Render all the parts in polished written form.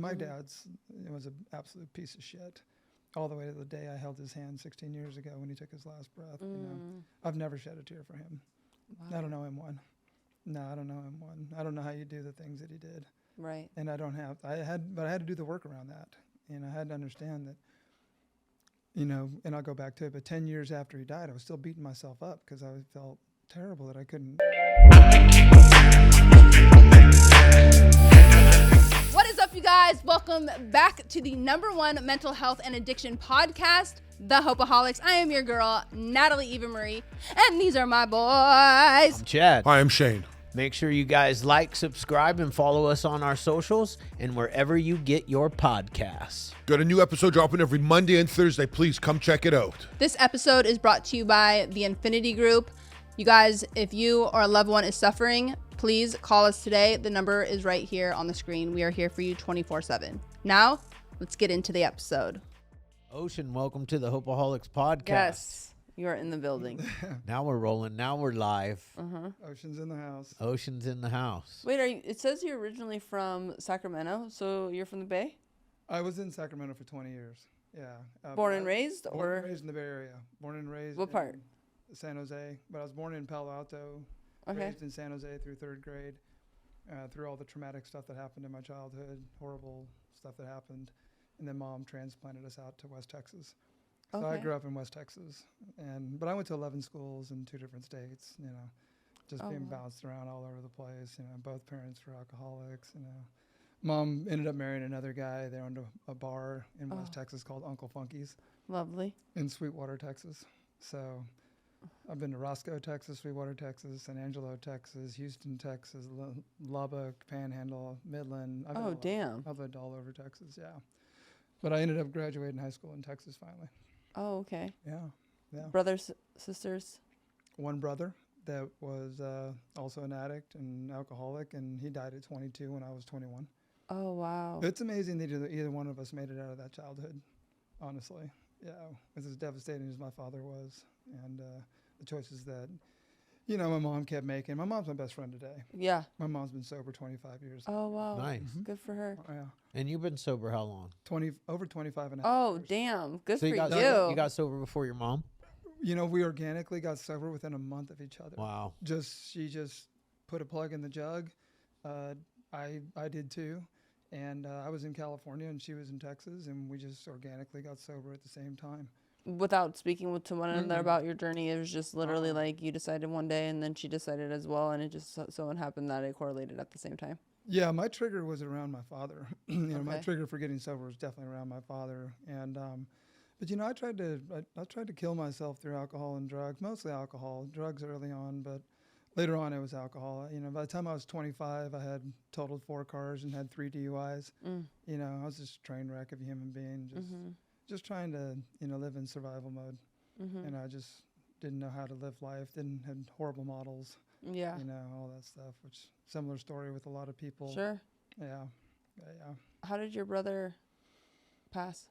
my dad's was an absolute piece of shit. All the way to the day I held his hand 16 years ago when he took his last breath. You know, I've never shed a tear for him. Wow. I don't know him one. No, I don't know him one. I don't know how you do the things that he did. Right. And I had to do the work around that. And I had to understand that, you know, and I'll go back to it, but 10 years after he died, I was still beating myself up because I felt terrible that I couldn't. What is up, you guys? Welcome back to the #1 mental health and addiction podcast, the Hopeaholics. I am your girl, Natalie Eva Marie, and these are my boys. I'm Chad. Hi, I'm Shane. Make sure you guys like, subscribe, and follow us on our socials and wherever you get your podcasts. Got a new episode dropping every Monday and Thursday. Please come check it out. This episode is brought to you by the Infinity Group. You guys, if you or a loved one is suffering, please call us today. The number is right here on the screen. We are here for you 24/7. Now, let's get into the episode. Ocean, welcome to the Hopeaholics Podcast. Yes, you are in the building. Now we're rolling. Now we're live. Ocean's in the house. Ocean's in the house. Wait, it says you're originally from Sacramento, so you're from the Bay? I was in Sacramento for 20 years. Yeah. Born and raised? Born and raised in the Bay Area. Born and raised What part? San Jose. But I was born in Palo Alto. Okay. Raised in San Jose through 3rd grade. Through all the traumatic stuff that happened in my childhood, horrible stuff that happened. And then mom transplanted us out to West Texas. So I grew up in West Texas. But I went to 11 schools in 2 different states, you know, just being bounced around all over the place. You know, both parents were alcoholics, you know. Mom ended up marrying another guy. They owned a bar in West Texas called Uncle Funky's. Lovely. In Sweetwater, Texas. So I've been to Roscoe, Texas, Sweetwater, Texas, San Angelo, Texas, Houston, Texas, Lubbock, Panhandle, Midland. Damn. I've lived all over Texas, yeah. But I ended up graduating high school in Texas finally. Oh, okay. Yeah. Brothers, sisters? One brother that was also an addict and alcoholic, and he died at 22 when I was 21. Oh, wow. It's amazing that either one of us made it out of that childhood, honestly. Yeah, it's as devastating as my father was, and the choices that, you know, my mom kept making. My mom's my best friend today. Yeah. My mom's been sober 25 years. Oh, wow. Nice. Good for her. Yeah. And you've been sober how long? Over 25 and a half Oh, years. damn. Good So for you. You got sober before your mom? You know, we organically got sober within a month of each other. Wow. She just put a plug in the jug. I did too. And I was in California and she was in Texas, and we just organically got sober at the same time. Without speaking to one another about your journey, it was just literally like you decided one day and then she decided as well, and it just so happened that it correlated at the same time. Yeah, my trigger was around my father. You know, my trigger for getting sober was definitely around my father. And but you know, I tried to kill myself through alcohol and drugs, mostly alcohol, drugs early on, but later on it was alcohol. You know, by the time I was 25, I had totaled 4 cars and had 3 DUIs. You know, I was just a train wreck of a human being, just trying to, you know, live in survival mode. And I just didn't know how to live life, had horrible models. Yeah. You know, all that stuff, which similar story with a lot of people. Sure. Yeah. How did your brother pass?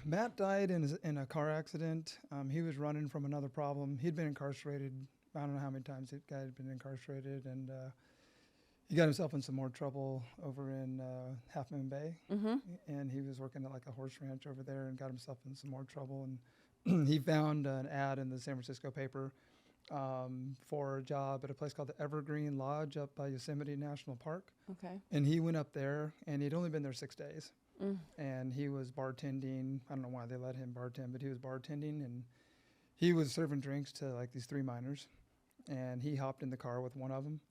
Matt died in a car accident. He was running from another problem. He'd been incarcerated. I don't know how many times the guy had been incarcerated, and he got himself in some more trouble over in Half Moon Bay. And he was working at like a horse ranch over there and got himself in some more trouble. And he found an ad in the San Francisco paper for a job at a place called the Evergreen Lodge up by Yosemite National Park. Okay. And he went up there, and he'd only been there 6 days. And he was bartending. I don't know why they let him bartend, but he was bartending, and he was serving drinks to like these 3 minors. And he hopped in the car with one of them,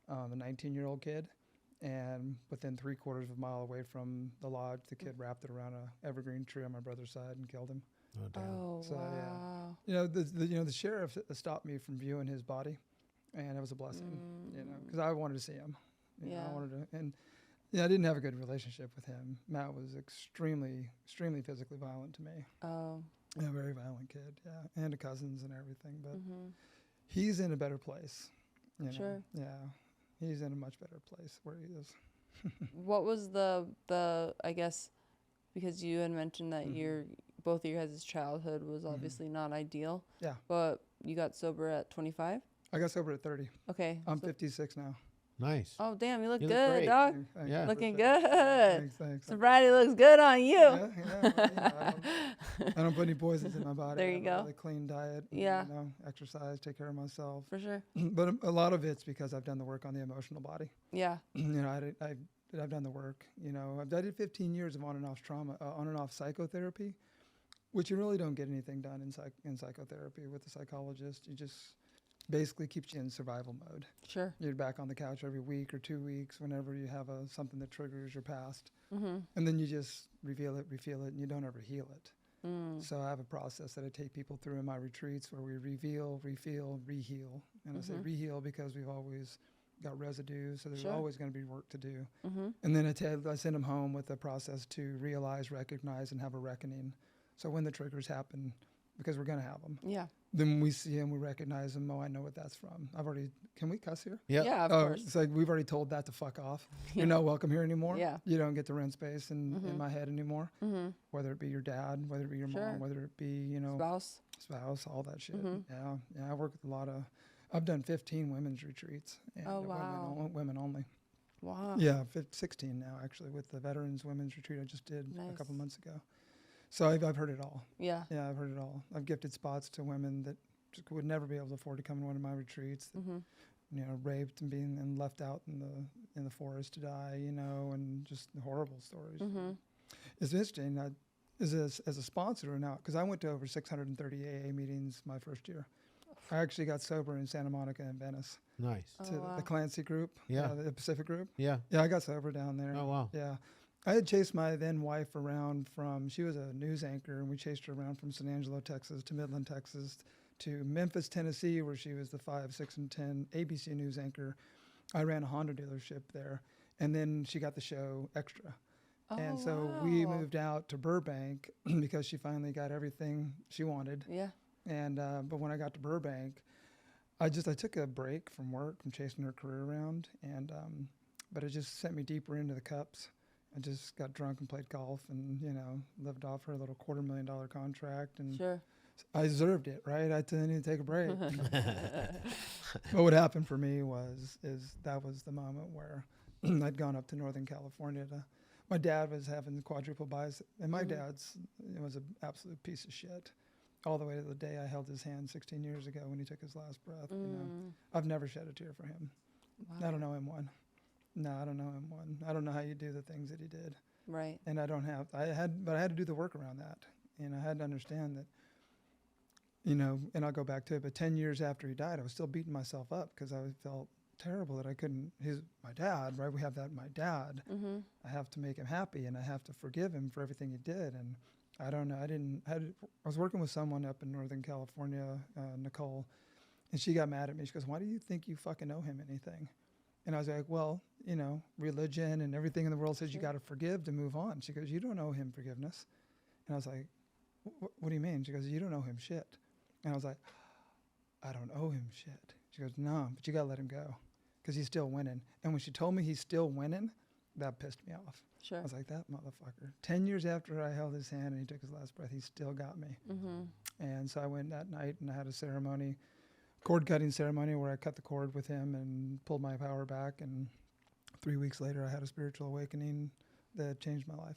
a 19-year-old kid. And within 3/4 of a mile away from the lodge, the kid wrapped it around a evergreen tree on my brother's side and killed him. Oh, damn. Oh, So, wow. Yeah. You know, the sheriff stopped me from viewing his body, and it was a blessing, you know, because I wanted to see him. You know, I wanted to, and I didn't have a good relationship with him. Matt was extremely physically violent to me. Oh. Yeah, very violent kid, yeah, and to cousins and everything. But he's in a better place. You know? Sure. Yeah, he's in a much better place where he is. What was the I guess, because you had mentioned that both of your guys' childhood was obviously not ideal. Yeah. But you got sober at 25? I got sober at 30. Okay. I'm 56 now. Nice. Oh, damn, you look You look good, great. dog. Thanks, Yeah. Looking appreciate it. good. Thanks. Sobriety looks good on you. Yeah, well, I don't put any poisons in my body. There I you have go. a really clean diet. Yeah. Exercise, take care of myself. For sure. But a lot of it's because I've done the work on the emotional body. Yeah. I've done the work. I did 15 years of on and off psychotherapy, which you really don't get anything done in psychotherapy with a psychologist. You just basically keeps you in survival mode. Sure. You're back on the couch every week or 2 weeks whenever you have something that triggers your past. Mm-hmm. And then you just reveal it, and you don't ever heal it. So I have a process that I take people through in my retreats where we reveal, reheal. And I say reheal because we've always got residue, so there's always going to be work to do. And then I send them home with a process to realize, recognize, and have a reckoning. So when the triggers happen, because we're going to have them, then we see them, we recognize them. Oh, I know what that's from. Can we cuss here? Yep. Yeah, of course. It's like we've already told that to fuck off. You're not welcome here anymore. Yeah. You don't get the rent space in my head anymore. Whether it be your dad, whether it be your mom, whether it be, spouse, all that shit. Yeah. I work with I've done 15 women's retreats. And women only. Wow. Yeah, 16 now, actually, with the Veterans Women's Retreat I just did a couple months ago. So I've heard it all. Yeah. Yeah, I've heard it all. I've gifted spots to women that just would never be able to afford to come to one of my retreats. That, raped and left out in the forest to die. And just horrible stories. It's interesting. As a sponsor now, because I went to over 630 AA meetings my first year. I actually got sober in Santa Monica and Venice. Nice. To the Clancy group. Yeah. The Pacific group. Yeah. Yeah, I got sober down there. Oh, wow. Yeah. I had chased my then wife around she was a news anchor, and we chased her around from San Angelo, Texas to Midland, Texas to Memphis, Tennessee, where she was the 5, 6, and 10 ABC news anchor. I ran a Honda dealership there, and then she got the show Extra. And so we moved out to Burbank because she finally got everything she wanted. Yeah. And but when I got to Burbank, I took a break from work, from chasing her career around, and but it just sent me deeper into the cups. I just got drunk and played golf and, lived off her little $250,000 contract. And I deserved it, right? I didn't take a break. But what happened for me that was the moment where I'd gone up to Northern California my dad was having quadruple buys, and my dad's was an absolute piece of shit. All the way to the day I held his hand 16 years ago when he took his last breath. I've never shed a tear for him. Wow. I don't know him one. No, I don't know him one. I don't know how you do the things that he did. Right. And but I had to do the work around that. And I had to understand that, and I'll go back to it, but 10 years after he died, I was still beating myself up because I felt terrible that I couldn't, my dad, right? We have that, my dad. I have to make him happy and I have to forgive him for everything he did. And I don't know, I was working with someone up in Northern California, Nicole, and she got mad at me. She goes, "Why do you think you fucking owe him anything?" And I was like, well, religion and everything in the world says you got to forgive to move on. She goes, "You don't owe him forgiveness." And I was like, what do you mean? She goes, "You don't owe him shit." And I was like, "I don't owe him shit." She goes, "No, but you got to let him go because he's still winning." And when she told me he's still winning, that pissed me off. Sure. I was like, that motherfucker. 10 years after I held his hand and he took his last breath, he still got me. And so I went that night and I had a ceremony, cord cutting ceremony, where I cut the cord with him and pulled my power back. And 3 weeks later, I had a spiritual awakening that changed my life.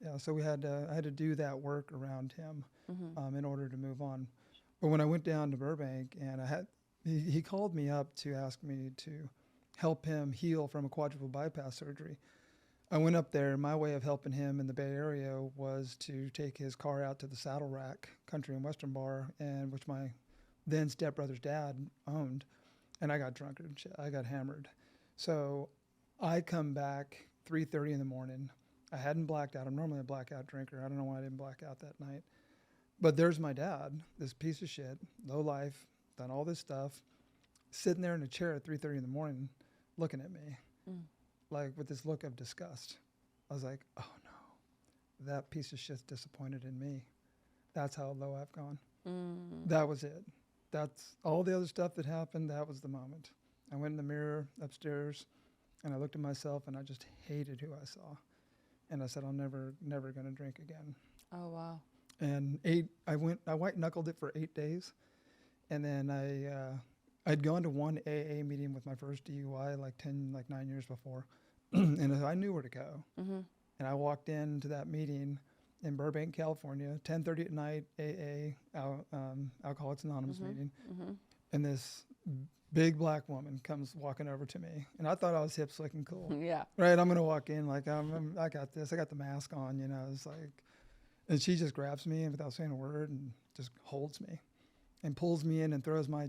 Yeah, so I had to do that work around him in order to move on. But when I went down to Burbank and he called me up to ask me to help him heal from a quadruple bypass surgery. I went up there. My way of helping him in the Bay Area was to take his car out to the Saddle Rack Country and Western Bar, and which my then stepbrother's dad owned, and I got drunk and shit. I got hammered. So I come back 3:30 in the morning. I hadn't blacked out. I'm normally a blackout drinker. I don't know why I didn't black out that night. But there's my dad, this piece of shit, low life, done all this stuff, sitting there in a chair at 3:30 in the morning, looking at me, like with this look of disgust. I was like, oh no, that piece of shit's disappointed in me. That's how low I've gone. That was it. That's all the other stuff that happened. That was the moment. I went in the mirror upstairs and I looked at myself and I just hated who I saw. And I said, I'm never going to drink again. Oh, wow. And I white knuckled it for 8 days. And then I'd gone to one AA meeting with my first DUI like 9 years before, and I knew where to go. Mm-hmm. And I walked into that meeting in Burbank, California, 10:30 at night, AA, Alcoholics Anonymous meeting, and this big black woman comes walking over to me, and I thought I was hip, slick, and cool. Yeah. Right, I'm gonna walk in like I got this. I got the mask on, you know. It's like, and she just grabs me and without saying a word and just holds me, and pulls me in and throws my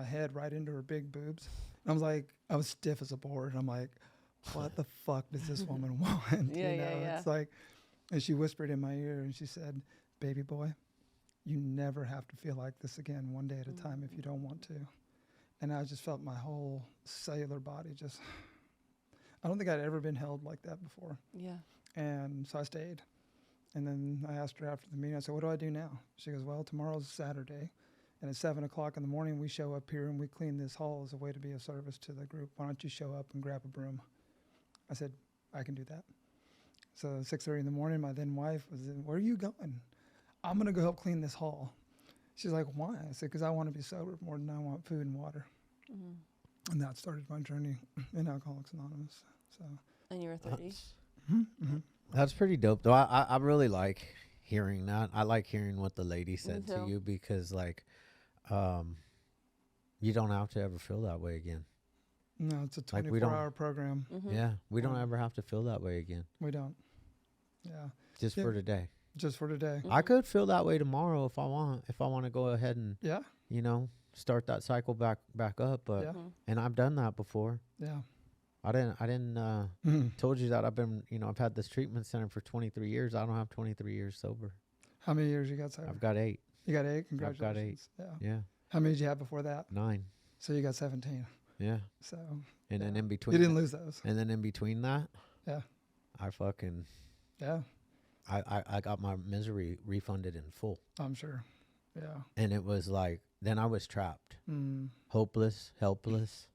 head right into her big boobs. And I was like, I was stiff as a board. And I'm like, what the fuck does this woman want? Yeah, you know? yeah. It's like, and she whispered in my ear and she said, "Baby boy, you never have to feel like this again, one day at a time if you don't want to." And I just felt my whole cellular body just, I don't think I'd ever been held like that before. Yeah. And so I stayed. And then I asked her after the meeting, I said, "What do I do now?" She goes, "Well, tomorrow's Saturday. And at 7 o'clock in the morning, we show up here and we clean this hall as a way to be of service to the group. Why don't you show up and grab a broom?" I said, "I can do that." So 6:30 in the morning, my then wife was in, "Where are you going?" "I'm going to go help clean this hall." She's like, "Why?" I said, "Because I want to be sober more than I want food and water." Mm-hmm. And that started my journey in Alcoholics Anonymous. So. And you were 30? That's pretty dope, though. I really like hearing that. I like hearing what the lady said to too. you because, like, you don't have to ever feel that way again. No, it's a Like, we don't- 24-hour program. Mm-hmm. Yeah, we don't ever have to feel that way again. We don't. Yeah, Just Yeah. for today. just for today. I could feel that way tomorrow if I want. If I want to go ahead and Yeah, start that cycle back up. But Yeah. and I've done that before. yeah. I didn't told you that I've been I've had this treatment center for 23 years. I don't have 23 years sober. How many years you got sober? I've got 8. You got 8? I've got 8. Congratulations. Yeah. Yeah, How many did you have before that? 9. So you got 17. Yeah, So and then Yeah. in between you didn't lose those. And then in between that, Yeah. I fucking Yeah, I got my misery refunded in full. I'm sure. Yeah. And it was like, then I was trapped, Mm. hopeless, helpless.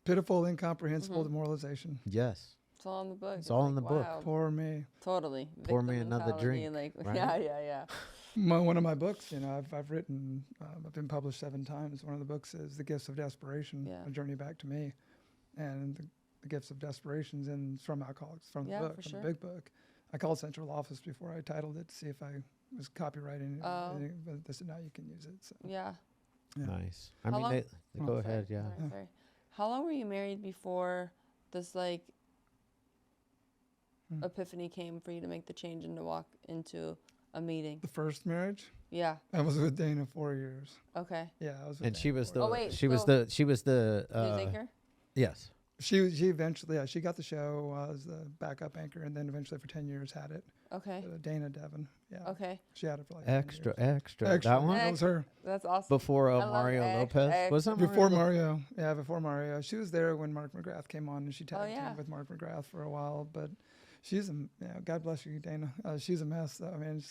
Pitiful, incomprehensible demoralization. Yes. It's all in the book. It's all in the book. Wow. Poor me. Totally. Pour me Victim another mentality, drink, Like, right? Yeah. One of my books, I've written, I've been published 7 times. One of the books is The Gifts of Desperation, Yeah. A Journey Back to Me. And the Gifts of Desperation is from Alcoholics, from the Yeah, book, for from sure. the big book. I called Central Office before I titled it to see if I was copywriting it. Oh. But they said, "No, you can use it." So. Yeah. Yeah. Nice. How I mean, long- they Oh, go sorry. ahead. Yeah. Sorry. How long were you married before this epiphany came for you to make the change and to walk into a meeting? The first marriage, Yeah. I was with Dana 4 years. Okay. Yeah, I was with And Dana she was 4 the years. Oh, wait, she was so- the she was the News anchor? yes. She eventually, she got the show as the backup anchor, and then eventually for 10 years had it. Okay. Dana Devon. Yeah. Okay. She had it for like 10 Extra. years. That one That was her. That's awesome. before I love Mario X, Lopez. X. Was that Before Mario? Mario. Yeah, before Mario. She was there when Mark McGrath came on, and she tagged yeah. teamed with Mark McGrath for a while. But she's God bless you, Dana. She's a mess, though. I mean,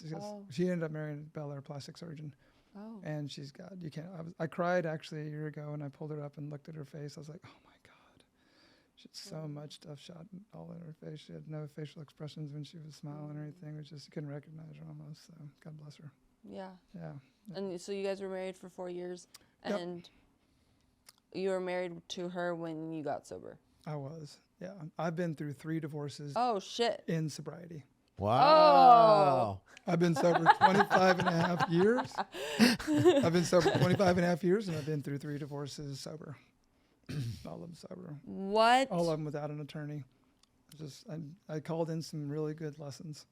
she ended up marrying a Bel Air plastic surgeon. Oh. And she's got, you can't, I cried actually a year ago, and I pulled her up and looked at her face. I was like, oh my God. She had so much stuff shot all in her face. She had no facial expressions when she was smiling or anything. It was just, you couldn't recognize her almost. So God bless her. Yeah. Yeah. And so you guys were married for 4 years, Yep. and you were married to her when you got sober. I was. Yeah. I've been through 3 divorces Oh shit. in sobriety. Wow. I've been sober 25 and a half years. I've been sober 25 and a half years, and I've been through 3 divorces sober. All of them sober. What? All of them without an attorney. I called in some really good lessons.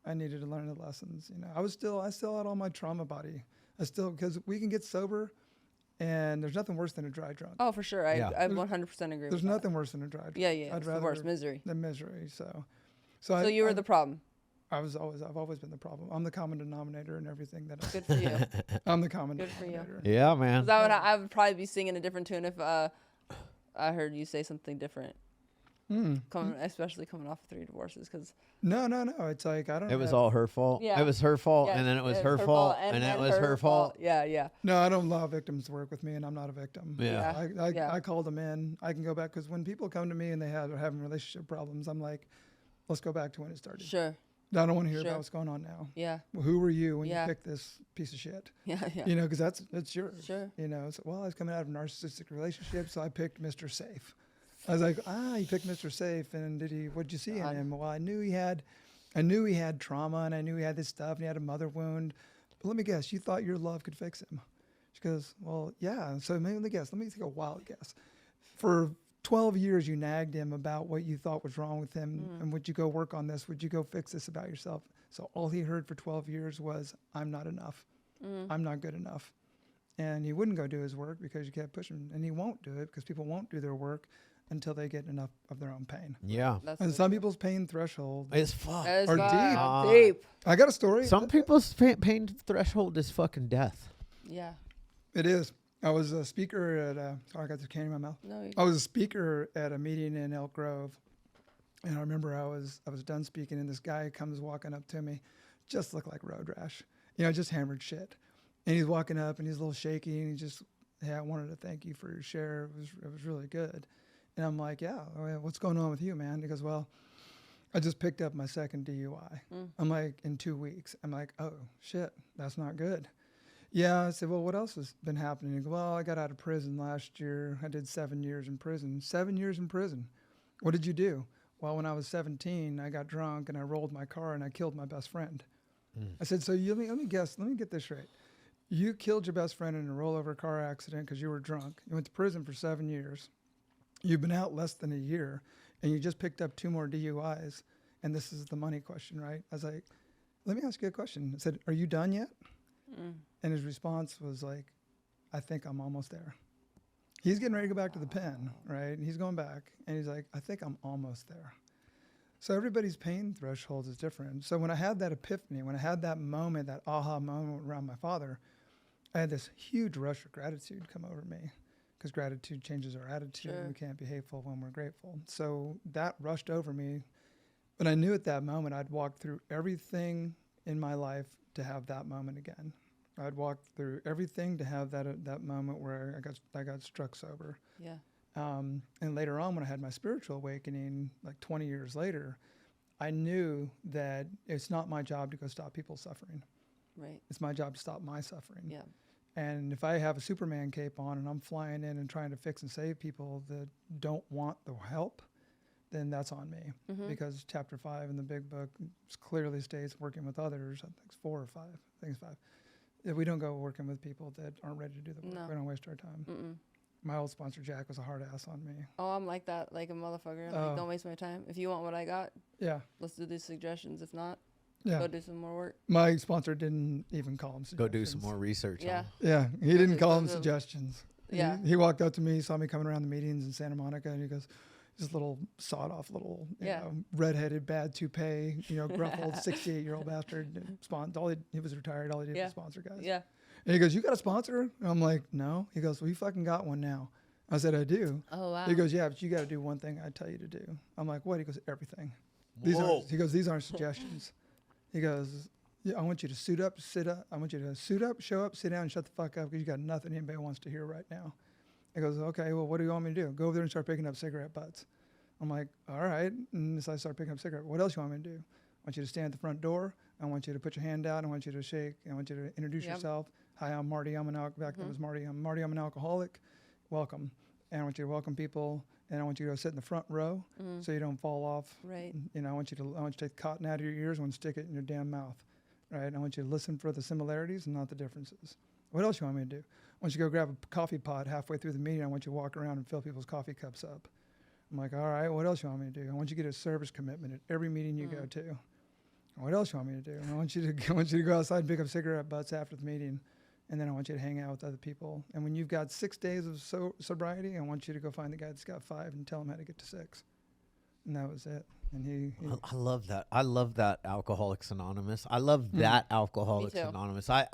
I needed to learn the lessons. I still had all my trauma body. Because we can get sober, and there's nothing worse than a dry drunk. Oh, for sure. Yeah. I 100% agree. There's with nothing worse than a dry drunk. That. Yeah. I'd It's the rather worst misery. than misery. So You were the problem. I've always been the problem. I'm the common denominator in everything that Good for you. I'm the common Good for you. denominator. Yeah, man. 'Cause I would probably be singing a different tune if I heard you say something different. Especially coming off of 3 divorces, because No. It's like I don't. It was have- all her fault. Yeah. It was her fault, Yeah, and then it was it's her fault, and it was her fault. Yeah. No, I don't allow victims to work with me, and I'm not a victim. Yeah. I called them in. I can go back because when people come to me and are having relationship problems, I'm like, let's go back to when it started. Sure. I don't want to hear Sure. about what's going on now. Yeah. Well, who were you when Yeah. you picked this piece of shit? Yeah. Yeah. You know, because that's yours. Sure. You know, so, well, I was coming out of a narcissistic relationship, so I picked Mr. Safe. I was like, you picked Mr. Safe, and what'd you see in him? Well, I knew he had trauma, and I knew he had this stuff, and he had a mother wound. But let me guess, you thought your love could fix him? She goes, well, yeah. So let me take a wild guess. For 12 years, you nagged him about what you thought was wrong with him, and would you go work on this? Would you go fix this about yourself? So all he heard for 12 years was, I'm not enough. I'm not good enough. And he wouldn't go do his work because you kept pushing, and he won't do it because people won't do their work until they get enough of their own pain. Yeah. And some people's pain threshold It's fuck. That is are fuck deep. deep. I got a story. Some people's pain threshold is fucking death. Yeah. It is. I was a speaker at sorry, I got the candy in my mouth. No. I was a speaker at a meeting in Elk Grove, and I remember I was done speaking, and this guy comes walking up to me, just looked like road rash, just hammered shit, and he's walking up and he's a little shaky, and he just, hey, I wanted to thank you for your share. It was really good, and I'm like, yeah, what's going on with you, man? He goes, well, I just picked up my second DUI. I'm like, in 2 weeks. I'm like, oh shit, that's not good. Yeah, I said, well, what else has been happening? He goes, well, I got out of prison last year. I did 7 years in prison. 7 years in prison. What did you do? Well, when I was 17, I got drunk and I rolled my car and I killed my best friend. I said, so let me get this straight. You killed your best friend in a rollover car accident because you were drunk. You went to prison for 7 years. You've been out less than a year, and you just picked up 2 more DUIs. And this is the money question, right? I was like, let me ask you a question. I said, are you done yet? And his response was like, I think I'm almost there. He's getting ready to go back to the pen, right? And he's going back, and he's like, I think I'm almost there. So everybody's pain threshold is different. So when I had that epiphany, when I had that moment, that aha moment around my father, I had this huge rush of gratitude come over me, because gratitude changes our attitude. Sure. We can't be hateful when we're grateful. So that rushed over me. But I knew at that moment I'd walk through everything in my life to have that moment again. I'd walk through everything to have that moment where I got struck sober. Yeah. And later on, when I had my spiritual awakening, like 20 years later, I knew that it's not my job to go stop people suffering. Right. It's my job to stop my suffering. Yeah. And if I have a Superman cape on and I'm flying in and trying to fix and save people that don't want the help, then that's on me. Because chapter 5 in the big book clearly states working with others. I think it's 4 or 5. I think it's 5. If we don't go working with people that aren't ready to do the work, we don't waste our time. My old sponsor, Jack, was a hard ass on me. Oh, I'm like that, like a motherfucker. Like, don't waste my time. If you want what I got, let's do these suggestions. If not, go do some more work. My sponsor didn't even call them suggestions. Go do some more research. Yeah. Yeah, he didn't call them suggestions. Yeah. He walked up to me, saw me coming around the meetings in Santa Monica, and he goes, this little sawed-off little, you know, redheaded, bad toupee, gruff old 68-year-old bastard. He was retired. All he did was sponsor guys. Yeah. And he goes, you got a sponsor? And I'm like, no. He goes, well, you fucking got one now. I said, I do. Oh, wow. He goes, yeah, but you got to do one thing I tell you to do. I'm like, what? He goes, everything. He goes, these aren't suggestions. He goes, yeah, I want you to suit up, sit up. I want you to suit up, show up, sit down, and shut the fuck up because you got nothing anybody wants to hear right now. He goes, okay, well, what do you want me to do? Go over there and start picking up cigarette butts. I'm like, all right. And so I start picking up cigarette. What else you want me to do? I want you to stand at the front door. I want you to put your hand out. I want you to shake. I want you to introduce yourself. Hi, I'm Marty. I'm Marty. I'm Marty. I'm an alcoholic. Welcome. And I want you to welcome people. And I want you to go sit in the front row so you don't fall off. Right. I want you to take the cotton out of your ears and stick it in your damn mouth. Right. And I want you to listen for the similarities and not the differences. What else you want me to do? I want you to go grab a coffee pot halfway through the meeting. I want you to walk around and fill people's coffee cups up. I'm like, all right, what else you want me to do? I want you to get a service commitment at every meeting you go to. What else you want me to do? I want you to go outside and pick up cigarette butts after the meeting, and then I want you to hang out with other people. And when you've got 6 days of sobriety, I want you to go find the guy that's got 5 and tell him how to get to 6. And that was it. And he I love that. I love that Alcoholics Anonymous. I love that Alcoholics Anonymous. I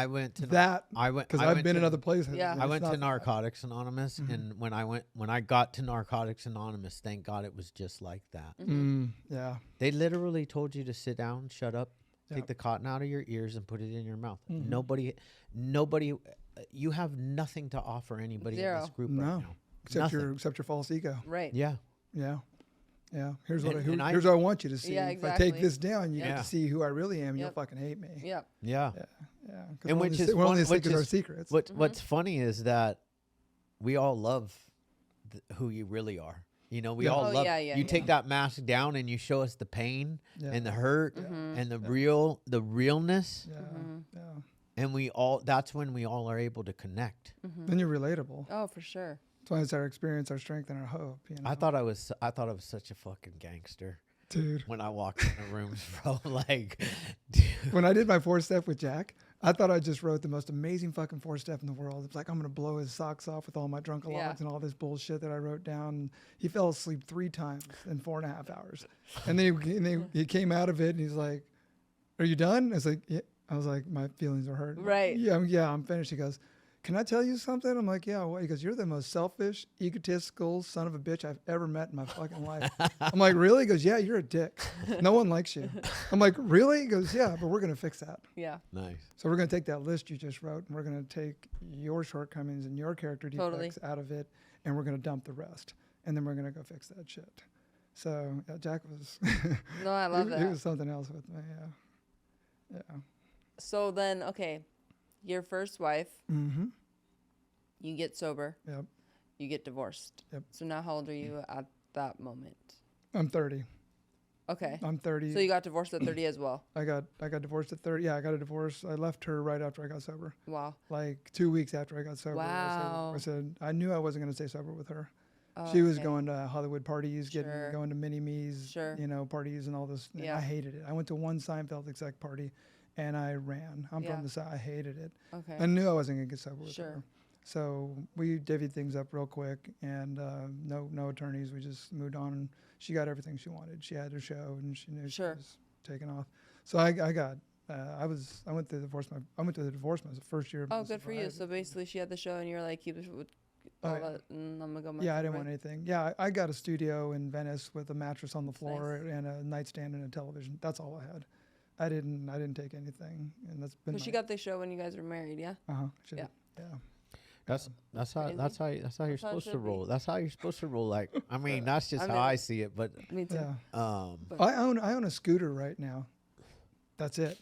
went to that. I went because I've been in other places. Yeah. I went to Narcotics Anonymous, and when I got to Narcotics Anonymous, thank God it was just like that. Yeah. They literally told you to sit down, shut up, take the cotton out of your ears, and put it in your mouth. Nobody. You have nothing to offer anybody in this group right now. Except your false ego. Right. Yeah. Yeah. Yeah. Here's what And here's what I want you to see. Yeah, If I take exactly. this down, you Yeah. get to see who I really am. You'll Yep. fucking hate me. Yep. Yeah. Yeah. Yeah. 'Cause And we're which only, is we're only fun- as which thick as our is- secrets. What's funny is that we all love who you really are. You know, we Yeah. all Oh, love. yeah, yeah, you yeah. take that mask down and you show us the pain Yeah. and the hurt Mhm. and the realness, Yeah. Mhm. Yeah. and we all. That's when we all are able to connect. Mhm. Then you're relatable. Oh, for sure. That's why it's our experience, our strength, and our hope. You know? I thought I was such a fucking gangster Dude, when I walked in the rooms, bro. Like, when I did my 4-step with Jack, I thought I just wrote the most amazing fucking 4-step in the world. It's like, I'm going to blow his socks off with all my drunkalogs Yeah. and all this bullshit that I wrote down. He fell asleep 3 times in 4.5 hours. And then he came out of it and he's like, are you done? I was like, yeah. I was like, my feelings are hurt. Right. Yeah, I'm finished. He goes, can I tell you something? I'm like, yeah, what? He goes, you're the most selfish, egotistical son of a bitch I've ever met in my fucking life. I'm like, really? He goes, yeah, you're a dick. No one likes you. I'm like, really? He goes, yeah, but we're going to fix that. Yeah. nice. So we're going to take that list you just wrote and we're going to take your shortcomings and your character Totally. defects out of it and we're going to dump the rest. And then we're going to go fix that shit. So yeah, Jack was, No, I love he that. was something else with me. Yeah. Yeah. So then, okay, your first wife, Mm-hmm. you get sober, Yep. you get divorced. Yep. So now how old are you at that moment? I'm 30. Okay. I'm 30. So you got divorced at 30 as well. I got divorced at 30. Yeah, I got a divorce. I left her right after I got sober. Wow. Like 2 weeks after I got sober. Wow. I said I knew I wasn't going to stay sober with her. Oh, She was okay. going to Hollywood parties, Sure. going to mini-me's, Sure. parties and all this. And Yeah. I hated it. I went to one Seinfeld exec party and I ran. I'm Yeah. from the South. I hated it. Okay. I knew I wasn't going to get sober with Sure. her. So we divvied things up real quick and no attorneys. We just moved on. And she got everything she wanted. She had her show and she knew Sure. she was taking off. So I went through the divorce. I went through the divorce my first year. Of Oh, my good for you. sobriety. So basically, she had the show, and you're like, keep it with Oh, all yeah. that, and I'm gonna go. My Yeah, I didn't way. want anything. Yeah, I got a studio in Venice with a mattress on the floor nice. and a nightstand and a television. That's all I had. I didn't take anything, and that's been. So she got the show when you guys were married, yeah? Yeah. Yeah. That's how Crazy. that's how you're That's how it supposed to should be. roll. That's how you're supposed to roll. Like, I mean, that's just I how mean- I see it. But Me too. Yeah. But- I own a scooter right now. That's it.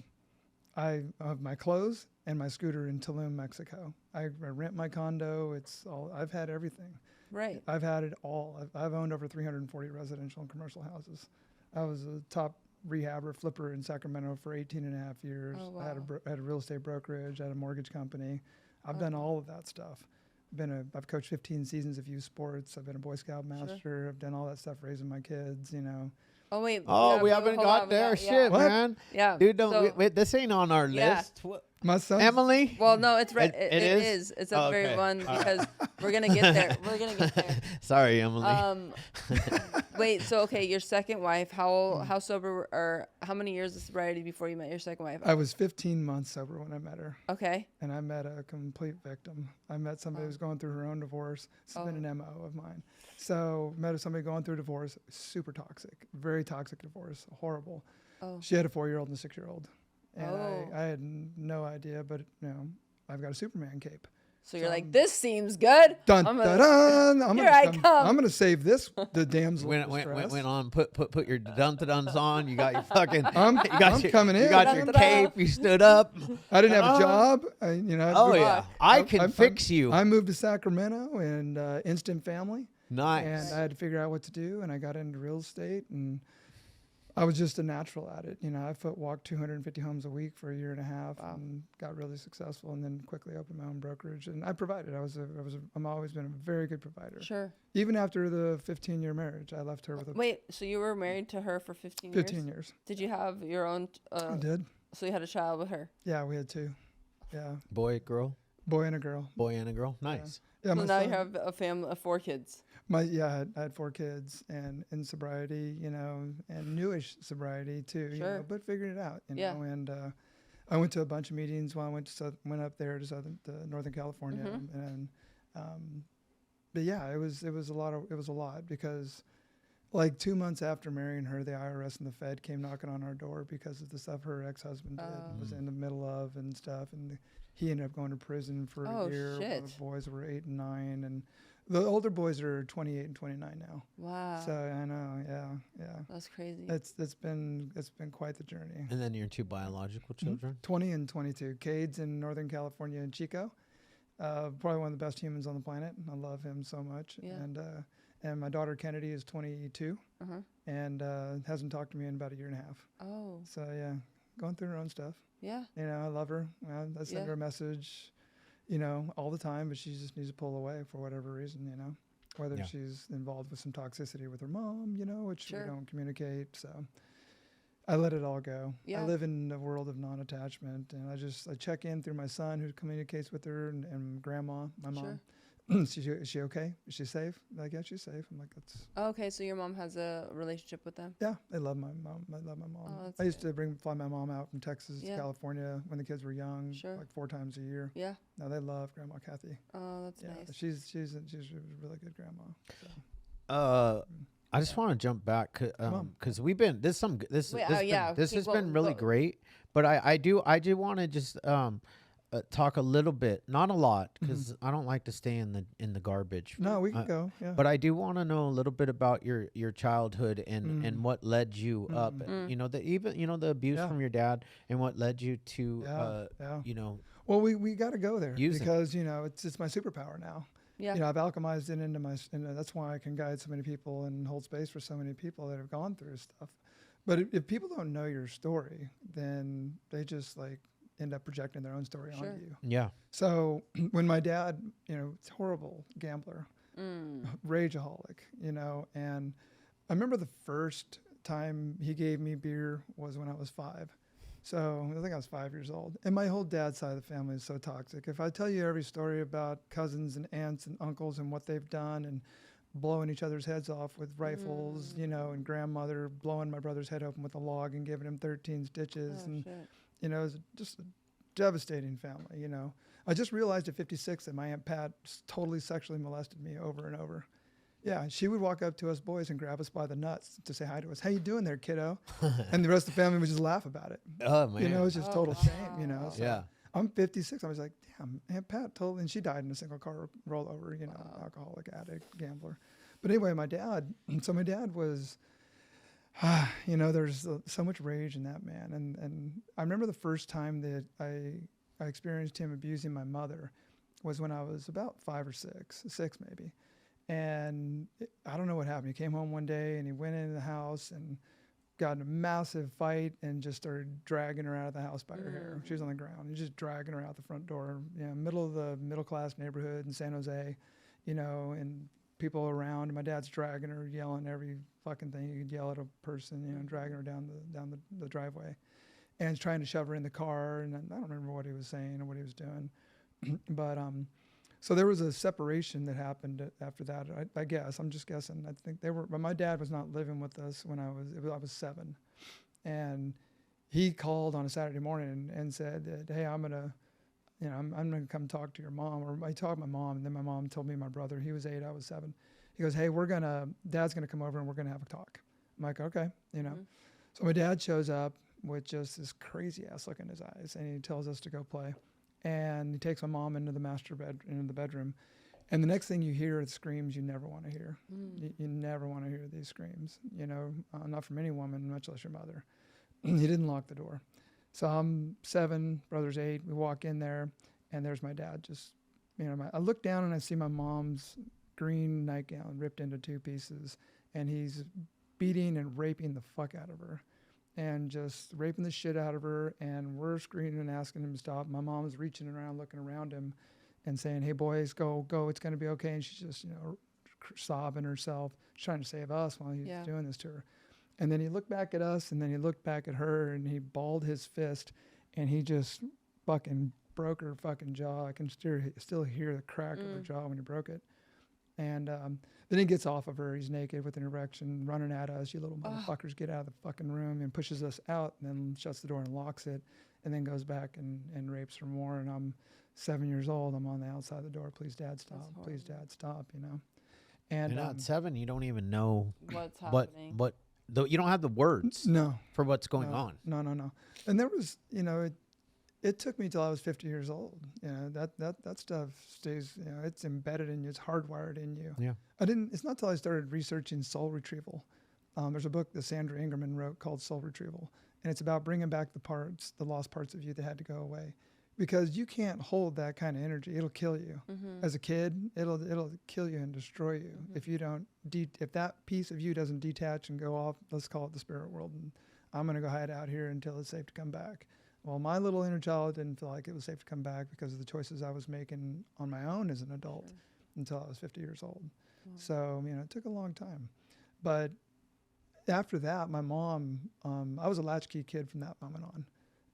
I have my clothes and my scooter in Tulum, Mexico. I rent my condo. It's all. I've had everything. Right. I've had it all. I've owned over 340 residential and commercial houses. I was a top rehabber flipper in Sacramento for 18 and a half years. Oh, I had wow. had a real estate brokerage. I had a mortgage company. I've Oh, done cool. all of that stuff. I've coached 15 seasons of youth sports. I've been a Boy Scout master. I've done all that stuff, raising my kids. Oh wait. oh, we yeah, haven't hold got on, there. yeah, Shit, What? man. Yeah. Dude, don't. So- Wait, this ain't on our Yeah. list. My son. Emily. Well, no, it's right. It It is? is. It's Oh, the very okay. one All right. because we're gonna get there. We're gonna get there. Sorry, Emily. Wait. So okay, your second wife. How sober or how many years of sobriety before you met your second wife? I was 15 months sober when I met her, Okay. and I met a complete victim. I met somebody who was going through her own divorce. This has been an MO of mine. So met somebody going through a divorce, super toxic, very toxic divorce, horrible. Oh. She had a 4-year-old and a 6-year-old, and Oh. I had no idea, but I've got a Superman cape. So you're like, this seems good. Dun I'm dun gonna- dun! Here I come. I'm gonna save this. The damsel in went distress. on. Put your dun-ta-duns on. You got your fucking. I'm coming in. You got your Dun-ta-da. cape. You stood up. I didn't have a job. I Oh moved- yeah, I can fix you. I moved to Sacramento and instant family. Nice. And I had to figure out what to do, and I got into real estate, and I was just a natural at it. I walked 250 homes a week for a year and a half, and got really successful, and then quickly opened my own brokerage. And I provided. I'm always been a very good provider. Sure. Even after the 15-year marriage, I left her with a Wait. So you were married to her for 15 15 years? years. Did you have your own? I did. So you had a child with her. Yeah, we had 2. Yeah, Boy, girl, boy and a girl. boy and a girl. Nice. Yeah, So my now son, you have a family of 4 kids. I had 4 kids, and in sobriety, and newish sobriety too, Sure. but figured it out, Yeah. and I went to a bunch of meetings while I went up there to Northern California, Mm-hmm. and but yeah, it was a lot because like 2 months after marrying her, the IRS and the Fed came knocking on our door because of the stuff her ex-husband did, was in the middle of and stuff, and he ended up going to prison for Oh, a year. shit. The boys were 8 and 9, and The older boys are 28 and 29 now. Wow. So I know, yeah. That's crazy. It's been quite the journey. And then your 2 biological children? 20 and 22. Cade's in Northern California in Chico. Probably one of the best humans on the planet. I love him so much. Yeah. And my daughter Kennedy is 22 and hasn't talked to me in about a year and a half. Oh. So yeah, going through her own stuff. Yeah. You know, I love her. I send her a message, you know, all the time, but she just needs to pull away for whatever reason, you know, whether she's involved with some toxicity with her mom, you know, which we don't communicate. So I let it all go. Yeah. I live in a world of non-attachment, and I check in through my son who communicates with her and grandma, my mom. Is she okay? Is she safe? Like, yeah, she's safe. I'm like, that's... Okay, so your mom has a relationship with them? Yeah, I love my mom. I love my mom. Oh, I used to fly my mom out from Texas to Yeah. California when the kids were young, like 4 times a year. Yeah. Now they love Grandma Kathy. Oh, that's nice. She's a really good grandma. So. I just want to jump back because we've been this has been really great, but I do want to just talk a little bit, not a lot, because I don't like to stay in the garbage. No, we can go. Yeah. But I do want to know a little bit about your childhood and what led you up. You know, the abuse from your dad and what led you to you know. Well, we got to go there because it. You know it's my superpower now. Yeah. You know, I've alchemized it into that's why I can guide so many people and hold space for so many people that have gone through stuff. But if people don't know your story, then they just like end up projecting their own story onto you. Yeah. So when my dad, you know, it's horrible gambler, rageaholic, you know, and I remember the first time he gave me beer was when I was 5. So I think I was 5 years old. And my whole dad's side of the family is so toxic. If I tell you every story about cousins and aunts and uncles and what they've done and blowing each other's heads off with rifles, you know, and grandmother blowing my brother's head open with a log and giving him 13 stitches. You know, it was just a devastating family, you know. I just realized at 56 that my Aunt Pat totally sexually molested me over and over. Yeah, she would walk up to us boys and grab us by the nuts to say hi to us. How you doing there, kiddo? And the rest of the family would just laugh about it. Oh, man. You know, it's just total shame, you know. So yeah. I'm 56. I was like, damn, Aunt Pat totally. And she died in a single car rollover, you know, alcoholic, addict, gambler. But anyway, my dad was, you know, there's so much rage in that man. And I remember the first time that I experienced him abusing my mother was when I was about 5 or 6 maybe. And I don't know what happened. He came home one day and he went into the house and got in a massive fight and just started dragging her out of the house by her hair. She was on the ground. He's just dragging her out the front door, you know, middle of the middle-class neighborhood in San Jose, you know, and people around. And my dad's dragging her, yelling every fucking thing you could yell at a person, you know, dragging her down the driveway. And he's trying to shove her in the car. And I don't remember what he was saying or what he was doing. But so there was a separation that happened after that. I guess I'm just guessing. I think but my dad was not living with us when I was 7, and he called on a Saturday morning and said that, hey, I'm gonna come talk to your mom. Or I talked to my mom, and then my mom told me my brother. He was 8, I was 7. He goes, hey, Dad's gonna come over and we're gonna have a talk. I'm like, okay, you know. So my dad shows up with just this crazy ass look in his eyes, and he tells us to go play. And he takes my mom into the bedroom. And the next thing you hear are screams you never want to hear. You never want to hear these screams, you know, not from any woman, much less your mother. He didn't lock the door. So I'm 7, brother's 8. We walk in there, and there's my dad just, you know, I look down and I see my mom's green nightgown ripped into 2 pieces, and he's beating and raping the fuck out of her. And just raping the shit out of her, and we're screaming and asking him to stop. My mom's reaching around, looking around him, and saying, "Hey boys, go! It's gonna be okay." And she's just, you know, sobbing herself, trying to save us while he's doing this to her. And then he looked back at us, and then he looked back at her, and he balled his fist, and he just fucking broke her fucking jaw. I can still hear the crack of her jaw when he broke it. And then he gets off of her. He's naked with an erection, running at us. You little motherfuckers, get out of the fucking room, and pushes us out, and then shuts the door and locks it, and then goes back and rapes her more. And I'm 7 years old. I'm on the outside the door. Please, Dad, stop. Please, Dad, stop. You know. And you're not 7. You don't even know what's happening. You don't have the words. No. For what's going on. No. And there was, you know, it took me till I was 50 years old. You know, that stuff stays, you know, it's embedded in you. It's hardwired in you. Yeah. It's not till I started researching soul retrieval. There's a book that Sandra Ingerman wrote called Soul Retrieval. And it's about bringing back the lost parts of you that had to go away. Because you can't hold that kind of energy. It'll kill you. As a kid, it'll kill you and destroy you. If you don't, if that piece of you doesn't detach and go off, let's call it the spirit world. And I'm going to go hide out here until it's safe to come back. Well, my little inner child didn't feel like it was safe to come back because of the choices I was making on my own as an adult until I was 50 years old. So, you know, it took a long time. But after that, my mom, I was a latchkey kid from that moment on.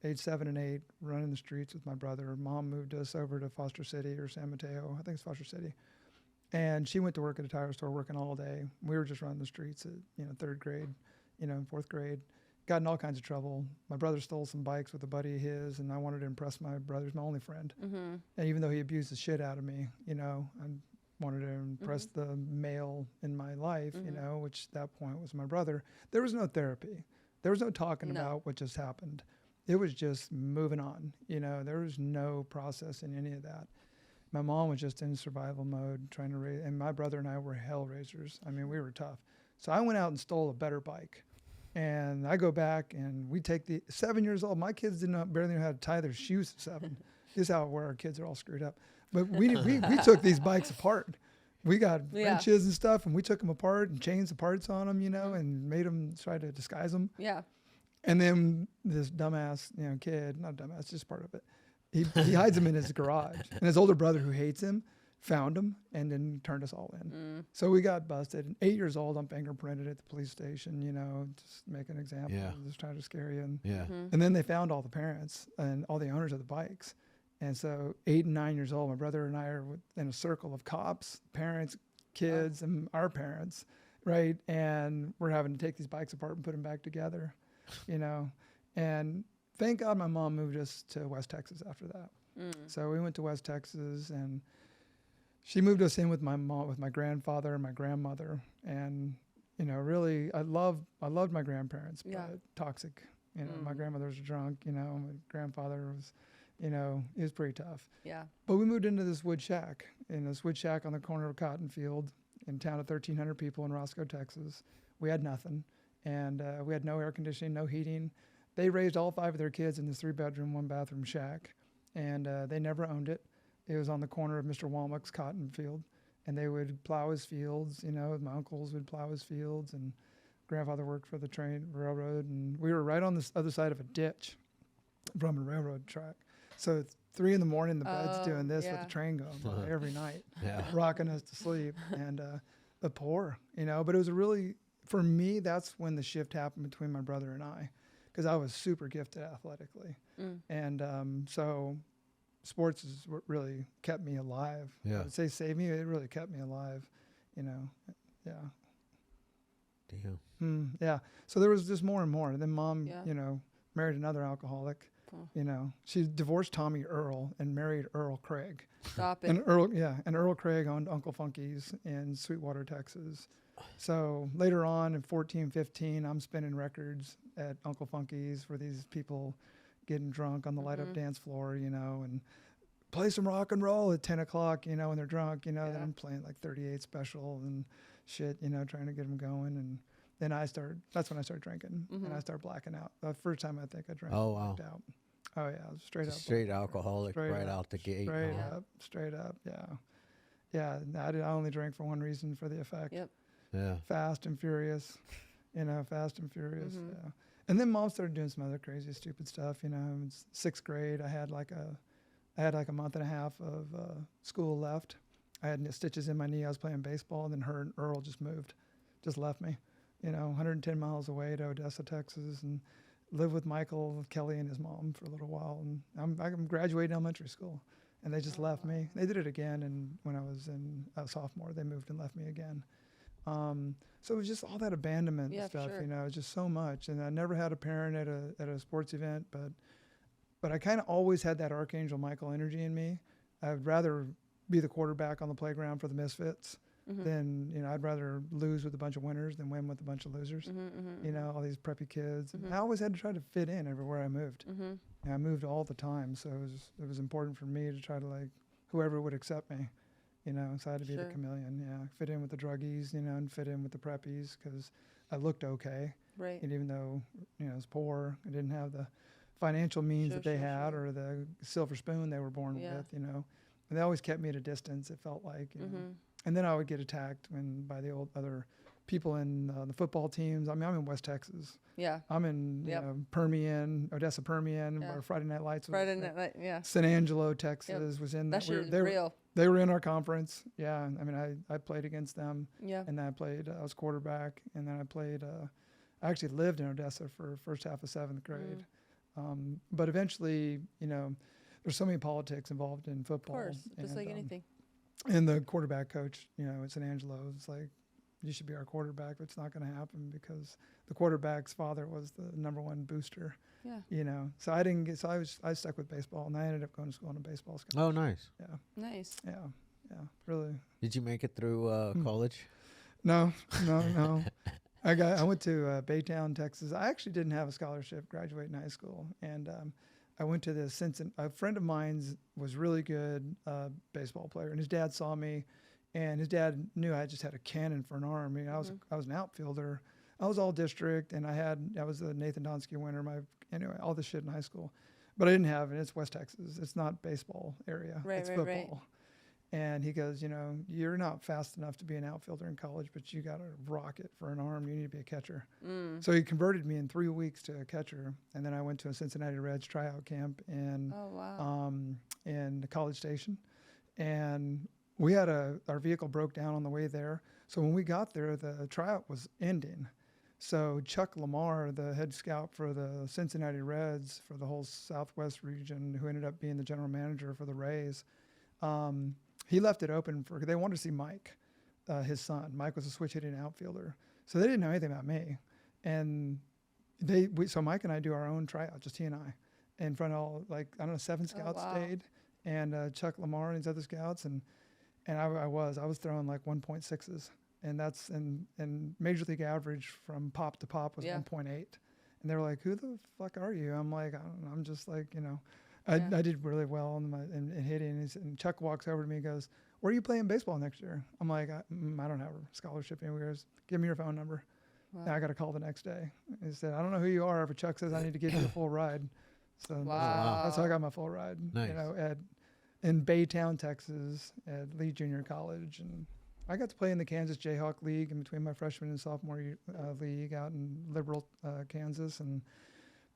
Age 7 and 8, running the streets with my brother. Mom moved us over to Foster City or San Mateo. I think it's Foster City. And she went to work at a tire store working all day. We were just running the streets at, you know, 3rd grade, you know, 4th grade. Got in all kinds of trouble. My brother stole some bikes with a buddy of his, and I wanted to impress my brother. He's my only friend. And even though he abused the shit out of me, you know, I wanted to impress the male in my life, you know, which at that point was my brother. There was no therapy. There was no talking about what just happened. It was just moving on. You know, there was no process in any of that. My mom was just in survival mode, trying to raise, and my brother and I were hell raisers. I mean, we were tough. So I went out and stole a better bike. And I go back and we take 7 years old. My kids barely know how to tie their shoes at 7. This is how where our kids are all screwed up. But we took these bikes apart. We got wrenches and stuff, and we took them apart and changed the parts on them, you know, and made them try to disguise them. Yeah. And then this dumbass, you know, kid, not dumbass, just part of it. He hides them in his garage. And his older brother, who hates him, found him and then turned us all in. So we got busted. And 8 years old, I'm fingerprinted at the police station, you know, just make an example, just trying to scare you. And, and then they found all the parents and all the owners of the bikes. And so 8 and 9 years old, my brother and I are in a circle of cops, parents, kids, and our parents, right? And we're having to take these bikes apart and put them back together. You know, and thank God my mom moved us to West Texas after that. So we went to West Texas, and she moved us in with my mom, with my grandfather and my grandmother. And, you know, really, I loved my grandparents, but toxic. You know, my grandmother was drunk, you know, my grandfather was, you know, he was pretty tough. Yeah. But we moved into this wood shack, on the corner of a cotton field in a town of 1,300 people in Roscoe, Texas. We had nothing. And we had no air conditioning, no heating. They raised all 5 of their kids in this 3-bedroom, 1-bathroom shack. And they never owned it. It was on the corner of Mr. Walmack's cotton field. And they would plow his fields, you know, my uncles would plow his fields. And grandfather worked for the railroad. And we were right on the other side of a ditch from a railroad track. So at 3 in the morning, the bed's doing this with the train going by every night, rocking us to sleep. And poor, you know, but it was for me, that's when the shift happened between my brother and I, because I was super gifted athletically. And so sports is what really kept me alive. I would say saved me. It really kept me alive, you know. Yeah. So there was just more and more. And then mom, you know, married another alcoholic. You know, she divorced Tommy Earl and married Earl Craig. Stop it. And Earl Craig owned Uncle Funky's in Sweetwater, Texas. So later on in 14, 15, I'm spinning records at Uncle Funky's for these people getting drunk on the light up dance floor, you know, and play some rock and roll at 10 o'clock, you know, when they're drunk, you know, then I'm playing like 38 Special and shit, you know, trying to get them going. And then that's when I started drinking and I started blacking out. The first time I think I drank. Oh, wow. Out. Oh yeah. Straight alcoholic right out the gate. Straight up. Yeah. Yeah. I only drank for one reason, for the effect. Yep. Yeah. Fast and furious, you know, yeah. And then mom started doing some other crazy, stupid stuff, you know. In 6th grade, I had like a month and a half of school left. I had stitches in my knee. I was playing baseball, and then her and Earl just left me, you know, 110 miles away to Odessa, Texas, and lived with Michael, Kelly, and his mom for a little while. And I'm graduating elementary school, and they just left me. They did it again, and when I was in a sophomore, they moved and left me again. So it was just all that abandonment stuff, you know, just so much. And I never had a parent at a sports event, but I kind of always had that Archangel Michael energy in me. I'd rather be the quarterback on the playground for the Misfits then, you know, I'd rather lose with a bunch of winners than win with a bunch of losers. You know, all these preppy kids. I always had to try to fit in everywhere I moved. And I moved all the time, so it was important for me to try to, like, whoever would accept me, you know. So I had to be the chameleon. Yeah, fit in with the druggies, you know, and fit in with the preppies because I looked okay. Right. And even though, you know, I was poor, I didn't have the financial means that they had or the silver spoon they were born with, you know. And they always kept me at a distance, it felt like. You know. And then I would get attacked by the old other people in the football teams. I mean, I'm in West Texas. Yeah. I'm in Permian, Odessa Permian, where Friday Night Lights was. San Angelo, Texas was in that. They were in our conference. Yeah. I mean, I played against them. Yeah. And then I was quarterback. And then I actually lived in Odessa for first half of 7th grade. But eventually, you know, there's so many politics involved in football. Of course, just like anything. And the quarterback coach, you know, at San Angelo, it's like, you should be our quarterback, but it's not going to happen because the quarterback's father was the #1 booster. Yeah. You know, so I stuck with baseball, and I ended up going to school on a baseball scholarship. Oh, nice. Yeah. Nice. Yeah. Yeah. Really. Did you make it through college? No. I went to Baytown, Texas. I actually didn't have a scholarship graduating high school, and I went to the Cincinnati. A friend of mine's was really good baseball player, and his dad saw me, and his dad knew I just had a cannon for an arm. I mean, I was an outfielder. I was all district, and I was the Nathan Donsky winner. Anyway, all this shit in high school, but I didn't have it. It's West Texas. It's not baseball area. It's football. Right. And he goes, you know, you're not fast enough to be an outfielder in college, but you got a rocket for an arm. You need to be a catcher. So he converted me in 3 weeks to a catcher. And then I went to a Cincinnati Reds tryout camp in College Station. And we had our vehicle broke down on the way there. So when we got there, the tryout was ending. So Chuck Lamar, the head scout for the Cincinnati Reds for the whole Southwest region, who ended up being the general manager for the Rays, he left it open they wanted to see Mike, his son. Mike was a switch hitting outfielder. So they didn't know anything about me. And so Mike and I do our own tryout, just he and I, in front of all, 7 scouts stayed, and Chuck Lamar and these other scouts. And I was throwing like 1.6s. And that's, and major league average from pop to pop was 1.8. And they were like, who the fuck are you? I'm like, I don't know. I'm just like, you know. I did really well in hitting, and Chuck walks over to me and goes, where are you playing baseball next year? I'm like, I don't have a scholarship anywhere. He goes, give me your phone number. Wow. And I got a call the next day. He said, I don't know who you are, but Chuck says I need to give you a full ride. So that's how I got my full ride. Nice. You know, in Baytown, Texas, at Lee Junior College. And I got to play in the Kansas Jayhawk League in between my freshman and sophomore league out in Liberal, Kansas. And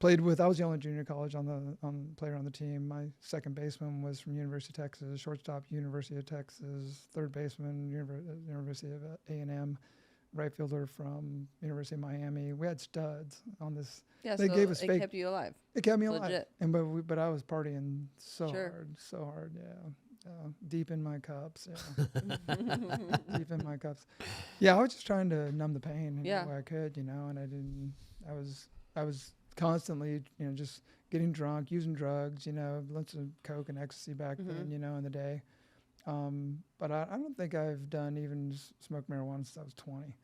I was the only junior college player on the team. My second baseman was from University of Texas, shortstop University of Texas, third baseman University of A&M, right fielder from University of Miami. We had studs on this. Yeah, they gave us it kept you alive. It kept me alive. And but I was partying so hard, yeah. Deep in my cups, yeah. Deep in my cups. Yeah, I was just trying to numb the pain any way I could, you know, and I was constantly, you know, just getting drunk, using drugs, you know, lots of coke and ecstasy back then, you know, in the day. But I don't think I've done even smoked marijuana since I was 20.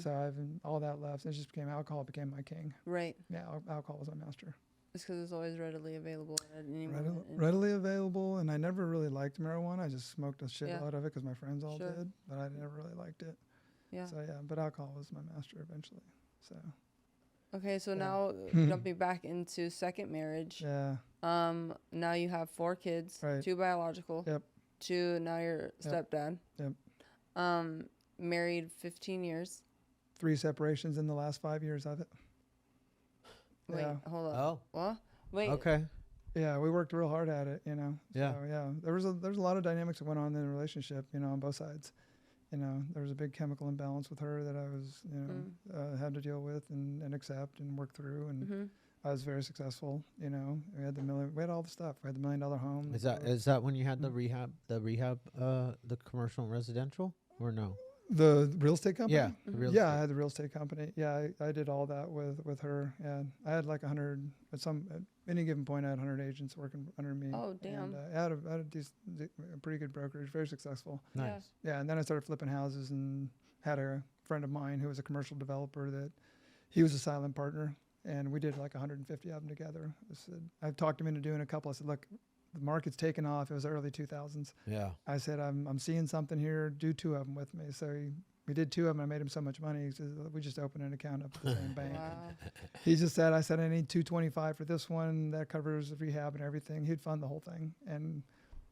So I've all that left. It just alcohol became my king. Right. Yeah, alcohol was my master. It's because it's always readily available at any moment. Readily available, and I never really liked marijuana. I just smoked a shitload of it because my friends all did, but I never really liked it. Yeah. So yeah, but alcohol was my master eventually. So. Okay, so now jumping back into second marriage. Yeah. Now you have 4 kids, 2 biological. Yep. 2 now your stepdad. Yep. Married 15 years. 3 separations in the last 5 years of it. Wait, hold on. Oh. What? Wait. Okay. Yeah, we worked real hard at it, you know. Yeah. So, yeah, there's a lot of dynamics that went on in the relationship, you know, on both sides. You know, there was a big chemical imbalance with her that I was, you know, had to deal with and accept and work through. And I was very successful. You know, we had all the stuff. We had the $1 million home. Is that when you had the rehab, the commercial and residential, or no? The real estate company? Yeah. I had the real estate company. Yeah, I did all that with her. And I had like 100, at any given point, I had 100 agents working under me. Oh, damn. And I had a pretty good brokerage, very successful. Nice. Yeah, and then I started flipping houses and had a friend of mine who was a commercial developer that he was a silent partner. And we did like 150 of them together. I talked him into doing a couple. I said, look, the market's taken off. It was the early 2000s. Yeah. I said, I'm seeing something here. Do 2 of them with me. So we did 2 of them. I made him so much money. He says, we just opened an account up at the same bank. Wow. He just said, I need 225 for this one. That covers the rehab and everything. He'd fund the whole thing and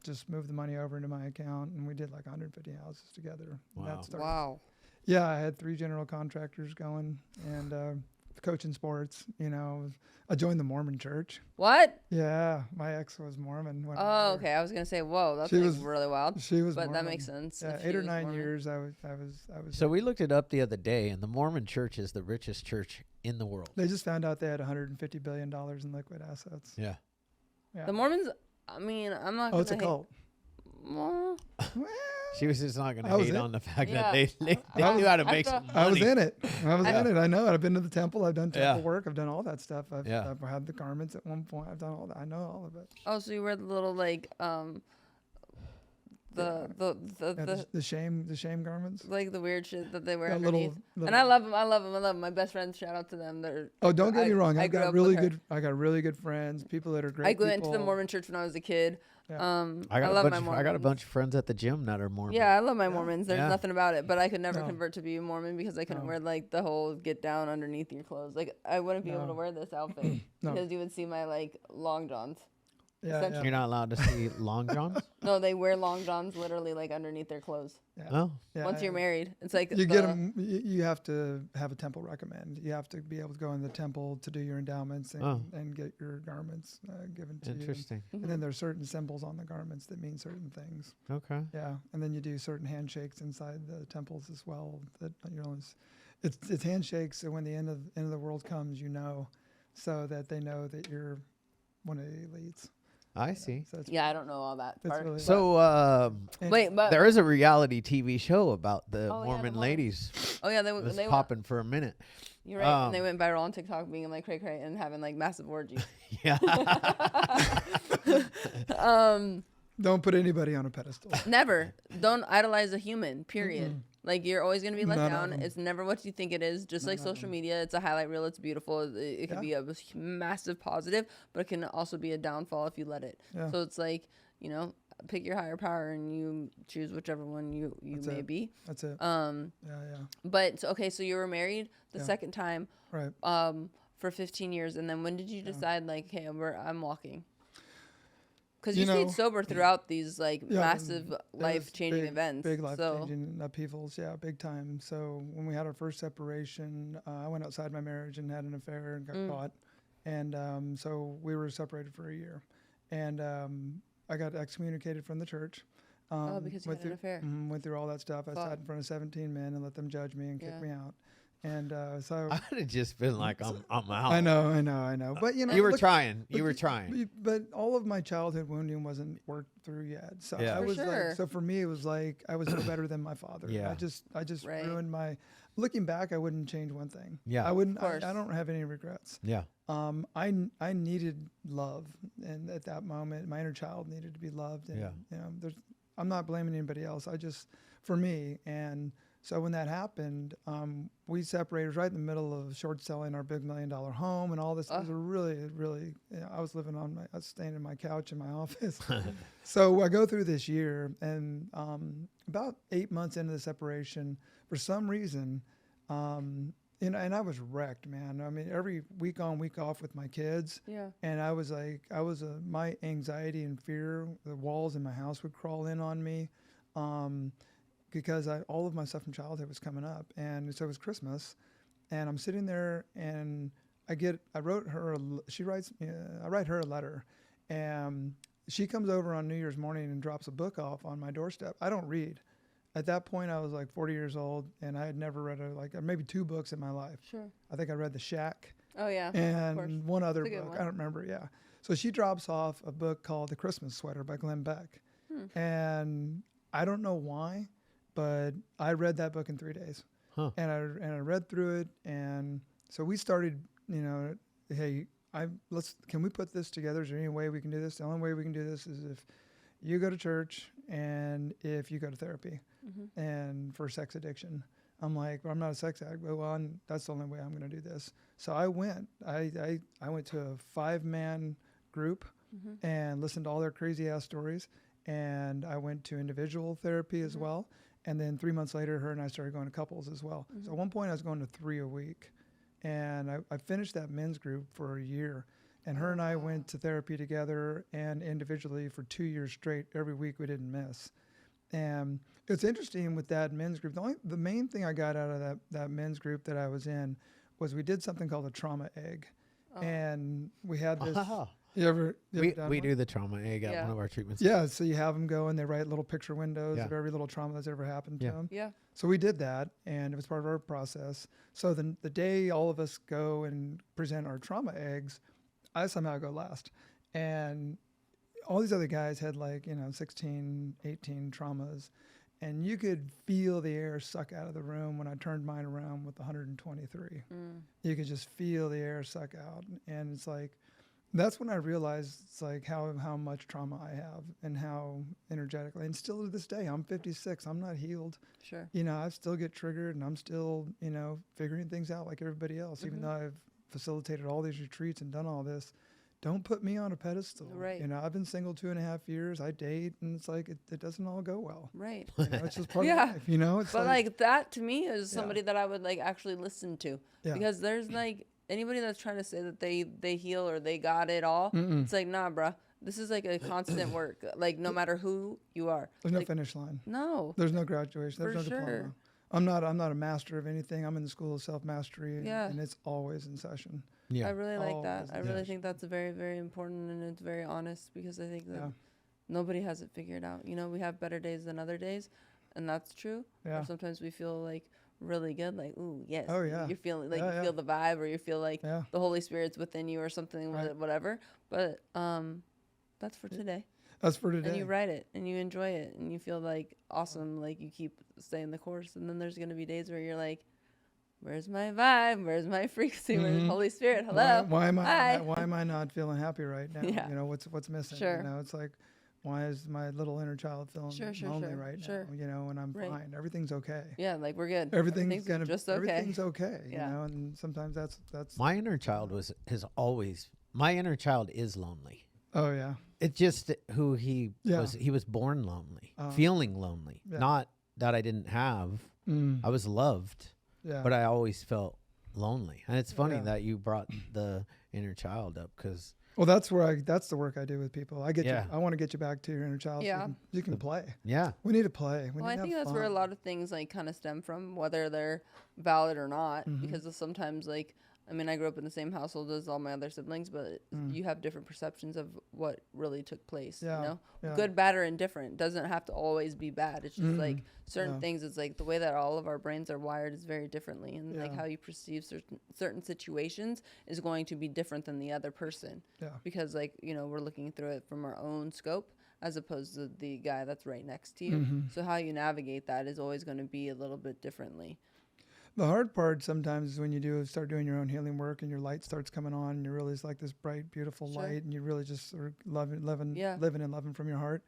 just move the money over into my account. And we did like 150 houses together. Wow. Wow. Yeah, I had 3 general contractors going and coaching sports. You know, I joined the Mormon church. What? Yeah, my ex was Mormon. Oh, okay. I was gonna say, whoa, that's really wild. She was, but Mormon. that makes sense. Yeah, 8 or 9 years. I was. So we looked it up the other day, and the Mormon Church is the richest church in the world. They just found out they had $150 billion in liquid assets. Yeah. The Mormons. I mean, I'm not. Oh, it's a cult. Well, She was just not going to hate on the fact that they knew how to make some money. I was in it. I know it. I've been to the temple. I've done temple work. I've done all that stuff. I've had the garments at one point. I've done all that. I know all of it. Oh, so you were the little like the shame garments, like the weird shit that they wear that underneath. little, and I love them. My best friends, shout out to them. Don't get me wrong. I got really good friends, people that are great. I went to the Mormon church when I was a kid. Yeah. I got a bunch of friends at the gym that are Mormon. Yeah, I love my Mormons. There's nothing about it, but I could never convert to be a Mormon because I couldn't wear like the whole get down underneath your clothes. Like I wouldn't be able to wear this outfit because you would see my like long johns. Yeah. You're not allowed to see long johns? No, they wear long johns literally like underneath their clothes. Yeah. Oh. Yeah, Once you're married, it's like you get them. You have to have a temple recommend. You have to be able to go in the temple to do your endowments and get your garments given to you. Interesting. And then there's certain symbols on the garments that mean certain things. Okay. Yeah, and then you do certain handshakes inside the temples as well. That it's handshakes. So when the end of the world comes, so that they know that you're one of the elites. I see. So I don't know all that part. Really so, wait, but there is a reality TV show about the Mormon ladies. Oh yeah, they popping for a minute. You're right. And they went viral on TikTok, being like cray cray and having like massive orgies. Yeah. Don't put anybody on a pedestal. Never. Don't idolize a human. Period. Mm-hmm. Like you're always gonna be let None down. It's never what you think it is. Just like social media, it's a highlight reel. It's beautiful. It can be a massive positive, but it can also be a downfall if you let it. Yeah. So it's like pick your higher power and you choose whichever one you may be. That's it. But so you were married the second time, right? For 15 years, and then when did you decide like, hey, I'm walking? Because you stayed sober throughout these massive life-changing events. Big life-changing upheavals, big time. So when we had our first separation, I went outside my marriage and had an affair and got caught. And so we were separated for a year. And I got excommunicated from the church. Because you had an affair. Went through all that stuff. I sat in front of 17 men and let them judge me and kick me out. And so I would have just been like, I'm out. I know. But you were trying. But all of my childhood wounding wasn't worked through yet. So I was so for me, it was like I was no better than my father. Yeah. I just ruined my. Looking back, I wouldn't change one thing. Yeah. I wouldn't. I don't have any regrets. Yeah. I needed love, and at that moment, my inner child needed to be loved. And, I'm not blaming anybody else. For me, and. So when that happened, we separated right in the middle of short selling our big $1 million home and all this. It was a really, I was staying in my couch in my office. So I go through this year, and about 8 months into the separation, for some reason, and I was wrecked, man. I mean, every week on, week off with my kids. Yeah. And I was my anxiety and fear, the walls in my house would crawl in on me. Because all of my stuff from childhood was coming up, and so it was Christmas, and I'm sitting there, and I write her a letter, and she comes over on New Year's morning and drops a book off on my doorstep. I don't read. At that point, I was like 40 years old, and I had never read maybe 2 books in my life. Sure. I think I read The Shack. Oh yeah. And one other book. I don't remember. Yeah. So she drops off a book called The Christmas Sweater by Glenn Beck, and I don't know why. but I read that book in 3 days. Huh. And I read through it. And so we started, hey, can we put this together? Is there any way we can do this? The only way we can do this is if you go to church and if you go to therapy and for sex addiction. I'm like, well, I'm not a sex addict. Well, that's the only way I'm going to do this. So I went. I went to a 5-man group and listened to all their crazy ass stories. And I went to individual therapy as well. And then 3 months later, her and I started going to couples as well. So at one point, I was going to 3 a week. And I finished that men's group for a year. And her and I went to therapy together and individually for 2 years straight. Every week we didn't miss. And it's interesting with that men's group. The main thing I got out of that men's group that I was in was we did something called a trauma egg. And we had this. We do the trauma egg at one of our treatments. Yeah, so you have them go and they write little picture windows of every little trauma that's ever happened to them. Yeah. So we did that, and it was part of our process. So the day all of us go and present our trauma eggs, I somehow go last. And all these other guys had 16, 18 traumas. And you could feel the air suck out of the room when I turned mine around with 123. You could just feel the air suck out. And it's like, that's when I realized it's like how much trauma I have and how energetically. And still to this day, I'm 56. I'm not healed. Sure. I still get triggered and I'm still, figuring things out like everybody else, even though I've facilitated all these retreats and done all this. Don't put me on a pedestal. Right. I've been single 2.5 years. I date, and it's like it doesn't all go well. Right. It's just part of life. It's but like that to me is somebody that I would actually listen to because there's anybody that's trying to say that they heal or they got it all. It's like, nah, bruh. This is a constant work. No matter who you are. There's no finish line. No. There's no graduation. There's no diploma. Sure. I'm not a master of anything. I'm in the school of self-mastery, and it's always in session. Yeah. I really like that. I really think that's very, very important, and it's very honest because I think that nobody has it figured out. We have better days than other days, and that's true. Yeah. Or sometimes we feel really good, ooh, yes. Oh, yeah. You're feeling you feel the vibe, or you feel the Holy Spirit's within you or something, whatever. But that's for today. That's for today. And you write it, and you enjoy it, and you feel awesome, you keep staying the course. And then there's going to be days where you're like, where's my vibe? Where's my frequency? Where's the Holy Spirit? Hello. Why am I not feeling happy right now? Yeah. What's missing? Sure. It's like, why is my little inner child feeling lonely right now? And I'm fine. Everything's okay. Yeah, we're good. Everything's just okay. Everything's okay. Yeah. And sometimes that's my inner child my inner child is lonely. Oh yeah. It's just who he was. He was born lonely, feeling lonely. Not that I didn't have. I was loved, but I always felt lonely. And it's funny that you brought the inner child up because. Well, that's the work I do with people. I want to get you back to your inner child. Yeah. So you can play. Yeah. We need to play. I think that's where a lot of things kind of stem from, whether they're valid or not, because sometimes I grew up in the same household as all my other siblings, but you have different perceptions of what really took place. Yeah. Good, bad, or indifferent doesn't have to always be bad. It's just certain things. It's the way that all of our brains are wired is very differently, and how you perceive certain situations is going to be different than the other person. Yeah. Because we're looking through it from our own scope as opposed to the guy that's right next to you. So how you navigate that is always going to be a little bit differently. The hard part sometimes is when you start doing your own healing work and your light starts coming on and you realize this bright, beautiful light and you really just sort of living and loving from your heart.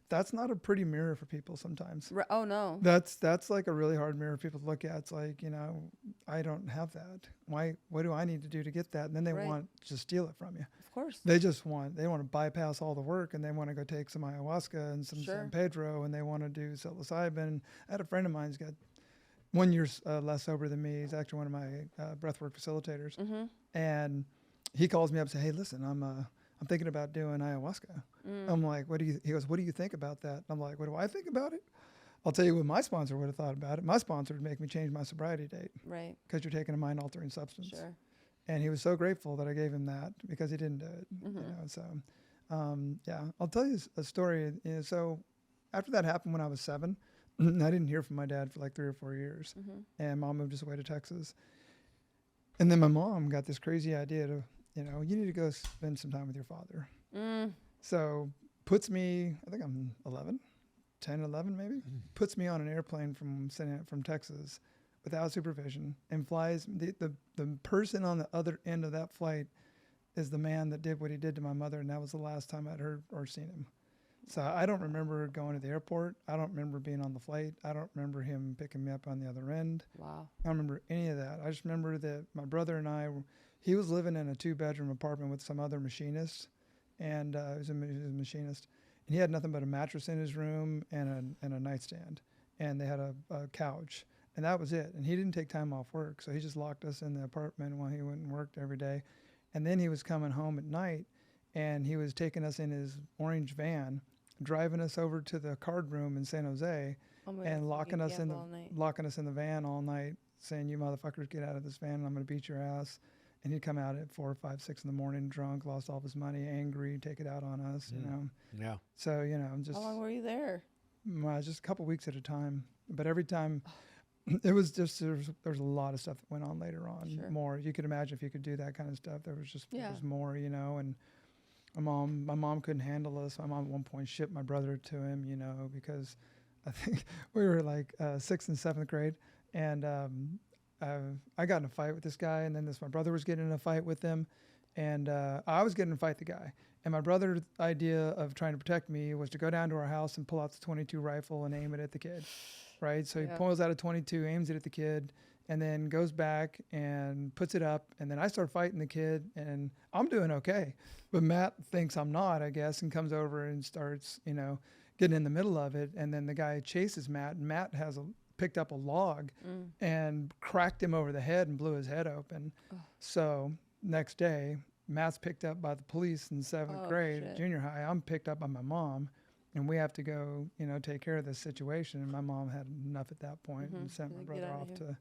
That's not a pretty mirror for people sometimes. Oh no. That's a really hard mirror for people to look at. It's I don't have that. What do I need to do to get that? And then they want to steal it from you. Of course. They want to bypass all the work and they want to go take some ayahuasca and some San Pedro and they want to do psilocybin. I had a friend of mine who's got 1 year less sober than me. He's actually one of my breathwork facilitators. And he calls me up and says, hey, listen, I'm thinking about doing ayahuasca. I'm like, he goes, what do you think about that? I'm like, what do I think about it? I'll tell you what my sponsor would have thought about it. My sponsor would make me change my sobriety date. Right. Because you're taking a mind-altering substance. Sure. And he was so grateful that I gave him that because he didn't do it. So, I'll tell you a story. So after that happened when I was 7, I didn't hear from my dad for 3 or 4 years. And Mom moved us away to Texas. And then my mom got this crazy idea to, you need to go spend some time with your father. So puts me, I think I'm 11, 10, 11 maybe, puts me on an airplane from Texas without supervision and flies. The person on the other end of that flight is the man that did what he did to my mother, and that was the last time I'd heard or seen him. So I don't remember going to the airport. I don't remember being on the flight. I don't remember him picking me up on the other end. Wow. I don't remember any of that. I just remember that my brother and I, he was living in a 2-bedroom apartment with some other machinists, and he was a machinist. And he had nothing but a mattress in his room and a nightstand, and they had a couch, and that was it. And he didn't take time off work, so he just locked us in the apartment while he went and worked every day. And then he was coming home at night, and he was taking us in his orange van, driving us over to the card room in San Jose, and locking us in the van all night, saying, "You motherfuckers, get out of this van, and I'm going to beat your ass." And he'd come out at 4, 5, 6 in the morning, drunk, lost all of his money, angry, take it out on us, you know. Yeah. So, you know, just. How long were you there? Just a couple weeks at a time. But every time, it was just, there was a lot of stuff that went on later on. Sure. More. You could imagine if you could do that kind of stuff, there was just, there was more, you know. And my mom couldn't handle us. My mom at one point shipped my brother to him, you know, because I think we were like 6th and 7th grade. And I got in a fight with this guy, and then my brother was getting in a fight with him, and I was getting in a fight with the guy. And my brother's idea of trying to protect me was to go down to our house and pull out the .22 rifle and aim it at the kid, right? So he pulls out a .22, aims it at the kid, and then goes back and puts it up. And then I start fighting the kid, and I'm doing okay. But Matt thinks I'm not, I guess, and comes over and starts, you know, getting in the middle of it. And then the guy chases Matt, and Matt picked up a log and cracked him over the head and blew his head open. So next day, Matt's picked up by the police in 7th grade, junior high. I'm picked up by my mom, and we have to go, you know, take care of this situation. And my mom had enough at that point and sent my brother off to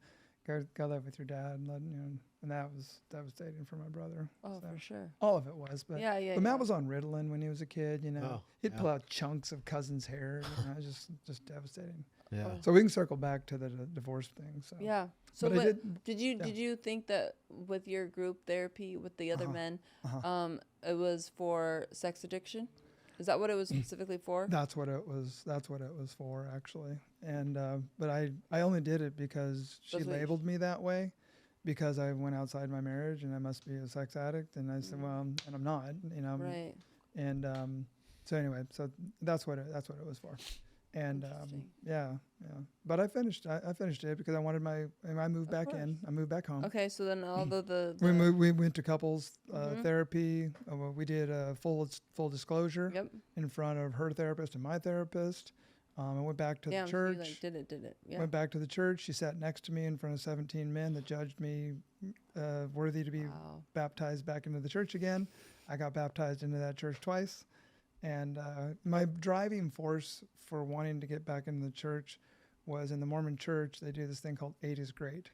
go live with your dad, and and that was devastating for my brother. Oh, so for sure. All of it was, but but Matt was on Ritalin when he was a kid. You know, he'd pull yeah. out chunks of cousin's hair. You know, just devastating. Yeah. So we can circle back to the divorce thing. So yeah. So but did you think that with your group therapy with the other men, it was for sex addiction? Is that what it was specifically for? That's what it was. That's what it was for, actually. And but I only did it because she labeled me that way, because I went outside my marriage and I must be a sex addict. And I said, well, and I'm not. You know. Right. And so anyway, so that's what it was for. And yeah. But I finished it because I wanted I moved back in. I moved back home. Okay, so then all the we went to couples therapy. We did a full disclosure in front of her therapist and my therapist. I went back to the church. Did it. Yeah. Went back to the church. She sat next to me in front of 17 men that judged me worthy to be baptized back into the church again. I got baptized into that church twice. And my driving force for wanting to get back into the church was, in the Mormon church, they do this thing called 8 is great.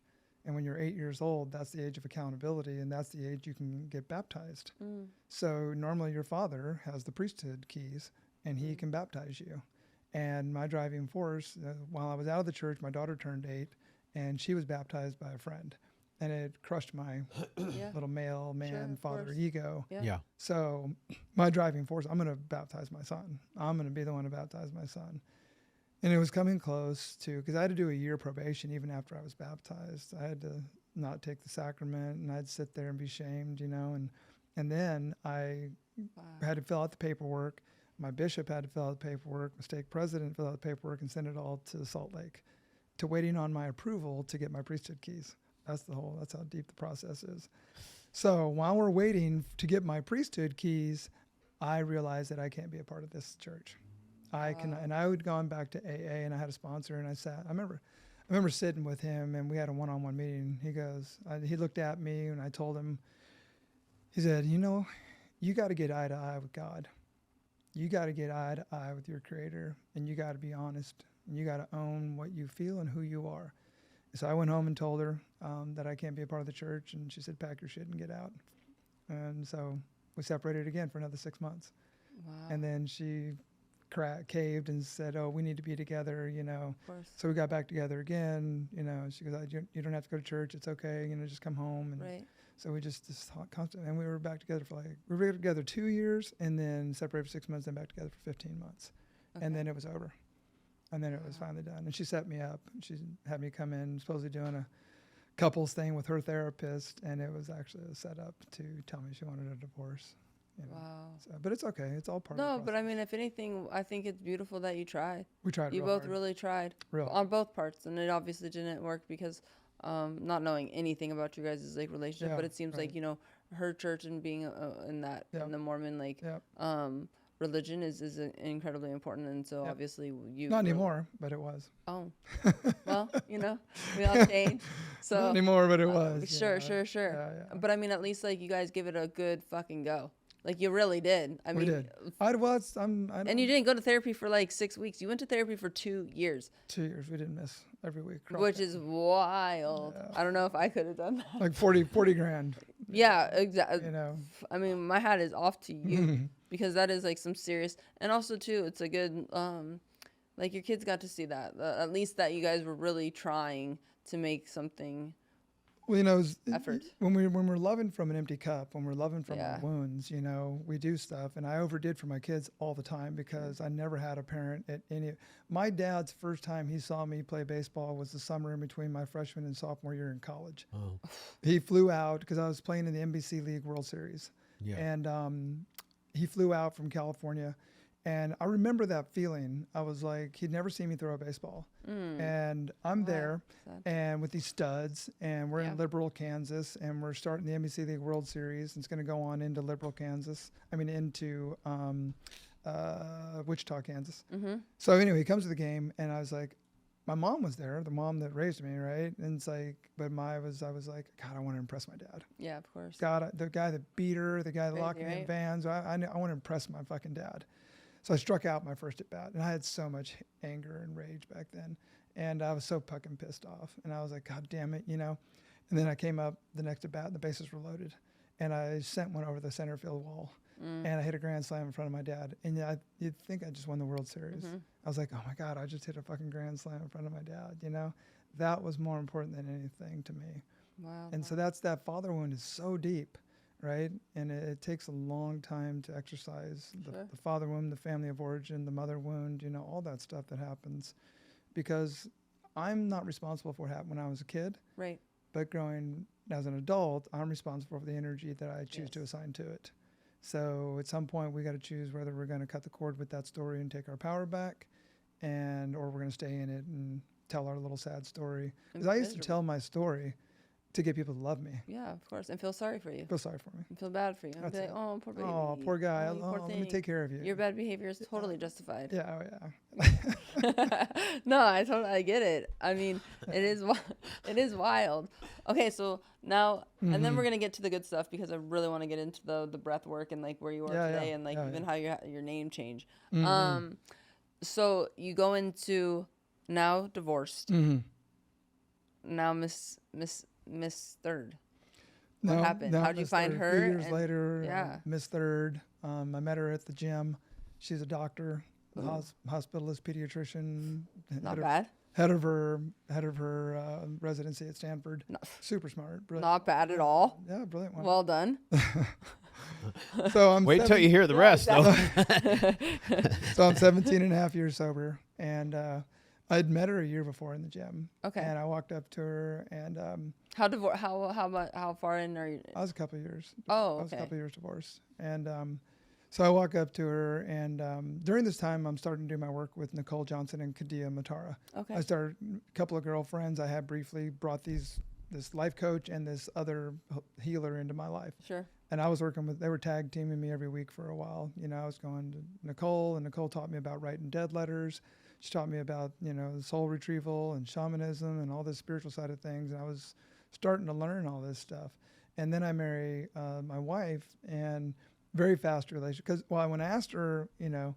And when you're 8 years old, that's the age of accountability, and that's the age you can get baptized. So normally your father has the priesthood keys, and he can baptize you. And my driving force, while I was out of the church, my daughter turned 8, and she was baptized by a friend. And it crushed my little male man father ego. Yeah. So my driving force, I'm going to baptize my son. I'm going to be the one to baptize my son. And it was coming close to, because I had to do a year probation even after I was baptized. I had to not take the sacrament, and I'd sit there and be shamed, you know. And then I had to fill out the paperwork. My bishop had to fill out the paperwork. My stake president filled out the paperwork and send it all to Salt Lake, to waiting on my approval to get my priesthood keys. That's how deep the process is. So while we're waiting to get my priesthood keys, I realized that I can't be a part of this church. I had gone back to AA, and I had a sponsor, and I remember sitting with him, and we had a one-on-one meeting. He looked at me, and I told him, he said, you know, you got to get eye to eye with God. You got to get eye to eye with your Creator, and you got to be honest, and you got to own what you feel and who you are. So I went home and told her that I can't be a part of the church, and she said, pack your shit and get out. And so we separated again for another 6 months. Wow. And then she caved and said, oh, we need to be together, you know. Of course. So we got back together again, you know. She goes, you don't have to go to church. It's okay, you know, just come home. And so we just constant, and we were back together we were together 2 years, and then separated for 6 months, then back together for 15 months. Okay. And then it was over. And then it was finally done. And she set me up. She had me come in, supposedly doing a couples thing with her therapist, and it was actually a setup to tell me she wanted a divorce. You know? Wow. So, but it's okay. It's all part of the process. No, but I mean, if anything, I think it's beautiful that you tried. We tried. You both really tried on both parts, and it obviously didn't work because not knowing anything about you guys' like relationship, but it seems like, you know, her church and being in that in the Mormon like religion is incredibly important, and so obviously you not anymore, but it was. Oh, well, you know, we all change. So not anymore, but it was. Sure. Yeah. But I mean, at least like you guys give it a good fucking go. Like you really did. I mean, we did. And you didn't go to therapy for like 6 weeks. You went to therapy for 2 years. 2 years. We didn't miss every week. Which is wild. Yeah. I don't know if I could have done that. Like 40 grand. Yeah, exactly. You know. I mean, my hat is off to you because that is like some serious. And also too, it's a good like your kids got to see that at least that you guys were really trying to make something. Well, you know, effort. When we're loving from an empty cup, when we're loving from our wounds, you know, we do stuff. And I overdid for my kids all the time because I never had a parent at any. My dad's first time he saw me play baseball was the summer in between my freshman and sophomore year in college. Oh. He flew out because I was playing in the NBC League World Series. Yeah. And he flew out from California. And I remember that feeling. I was like, he'd never seen me throw a baseball. And I'm there and with these studs, and we're in Liberal, Kansas, and we're starting the NBC League World Series. And it's going to go on into Liberal, Kansas. into Wichita, Kansas. So anyway, he comes to the game, and I was like, my mom was there, the mom that raised me, right? And it's like, but I was like, God, I want to impress my dad. Yeah, of course. God, the guy that beat her, the guy that locked me in vans. I want to impress my fucking dad. So I struck out my first at bat, and I had so much anger and rage back then, and I was so fucking pissed off, and I was like, God damn it, you know. And then I came up the next at bat, and the bases were loaded, and I sent one over the center field wall, and I hit a grand slam in front of my dad, and you'd think I just won the World Series. I was like, oh my God, I just hit a fucking grand slam in front of my dad, you know. That was more important than anything to me. Wow. And so that father wound is so deep. Right? And it takes a long time to exercise the father wound, the family of origin, the mother wound, you know, all that stuff that happens, because I'm not responsible for what happened when I was a kid. Right. But growing as an adult, I'm responsible for the energy that I choose to assign to it. So at some point we got to choose whether we're going to cut the cord with that story and take our power back, or we're going to stay in it and tell our little sad story. Because I used to tell my story to get people to love me. Yeah, of course. And feel sorry for you. Feel sorry for me. And feel bad for you. And be like, oh, poor baby. Oh, poor guy. Let me take care of you. Your bad behavior is totally justified. Yeah, yeah. No, I get it. I mean, it is wild. Okay, so now, and then we're going to get to the good stuff, because I really want to get into the breath work and like where you are today and like even how your name changed. So you go into now divorced. Now Miss Third. What happened? How'd you find her? 3 years later, Miss Third. I met her at the gym. She's a doctor, hospitalist, pediatrician. Not bad. Head of her residency at Stanford. Super smart. Brilliant. Not bad at all. Yeah, brilliant one. Well done. So I'm wait till you hear the rest, though. So I'm 17 and a half years sober, and I'd met her a year before in the gym. Okay. And I walked up to her, and how far in are you? I was a couple of years. Oh, okay. I was a couple of years divorced, and so I walk up to her, and during this time, I'm starting to do my work with Nicole Johnson and Kadia Matara. Okay. I started a couple of girlfriends I had briefly, brought this life coach and this other healer into my life. Sure. And I was working with, they were tag teaming me every week for a while. You know, I was going to Nicole, and Nicole taught me about writing dead letters. She taught me about, you know, soul retrieval and shamanism and all this spiritual side of things. And I was starting to learn all this stuff. And then I marry my wife, and very fast relationship. Because, when I asked her, you know,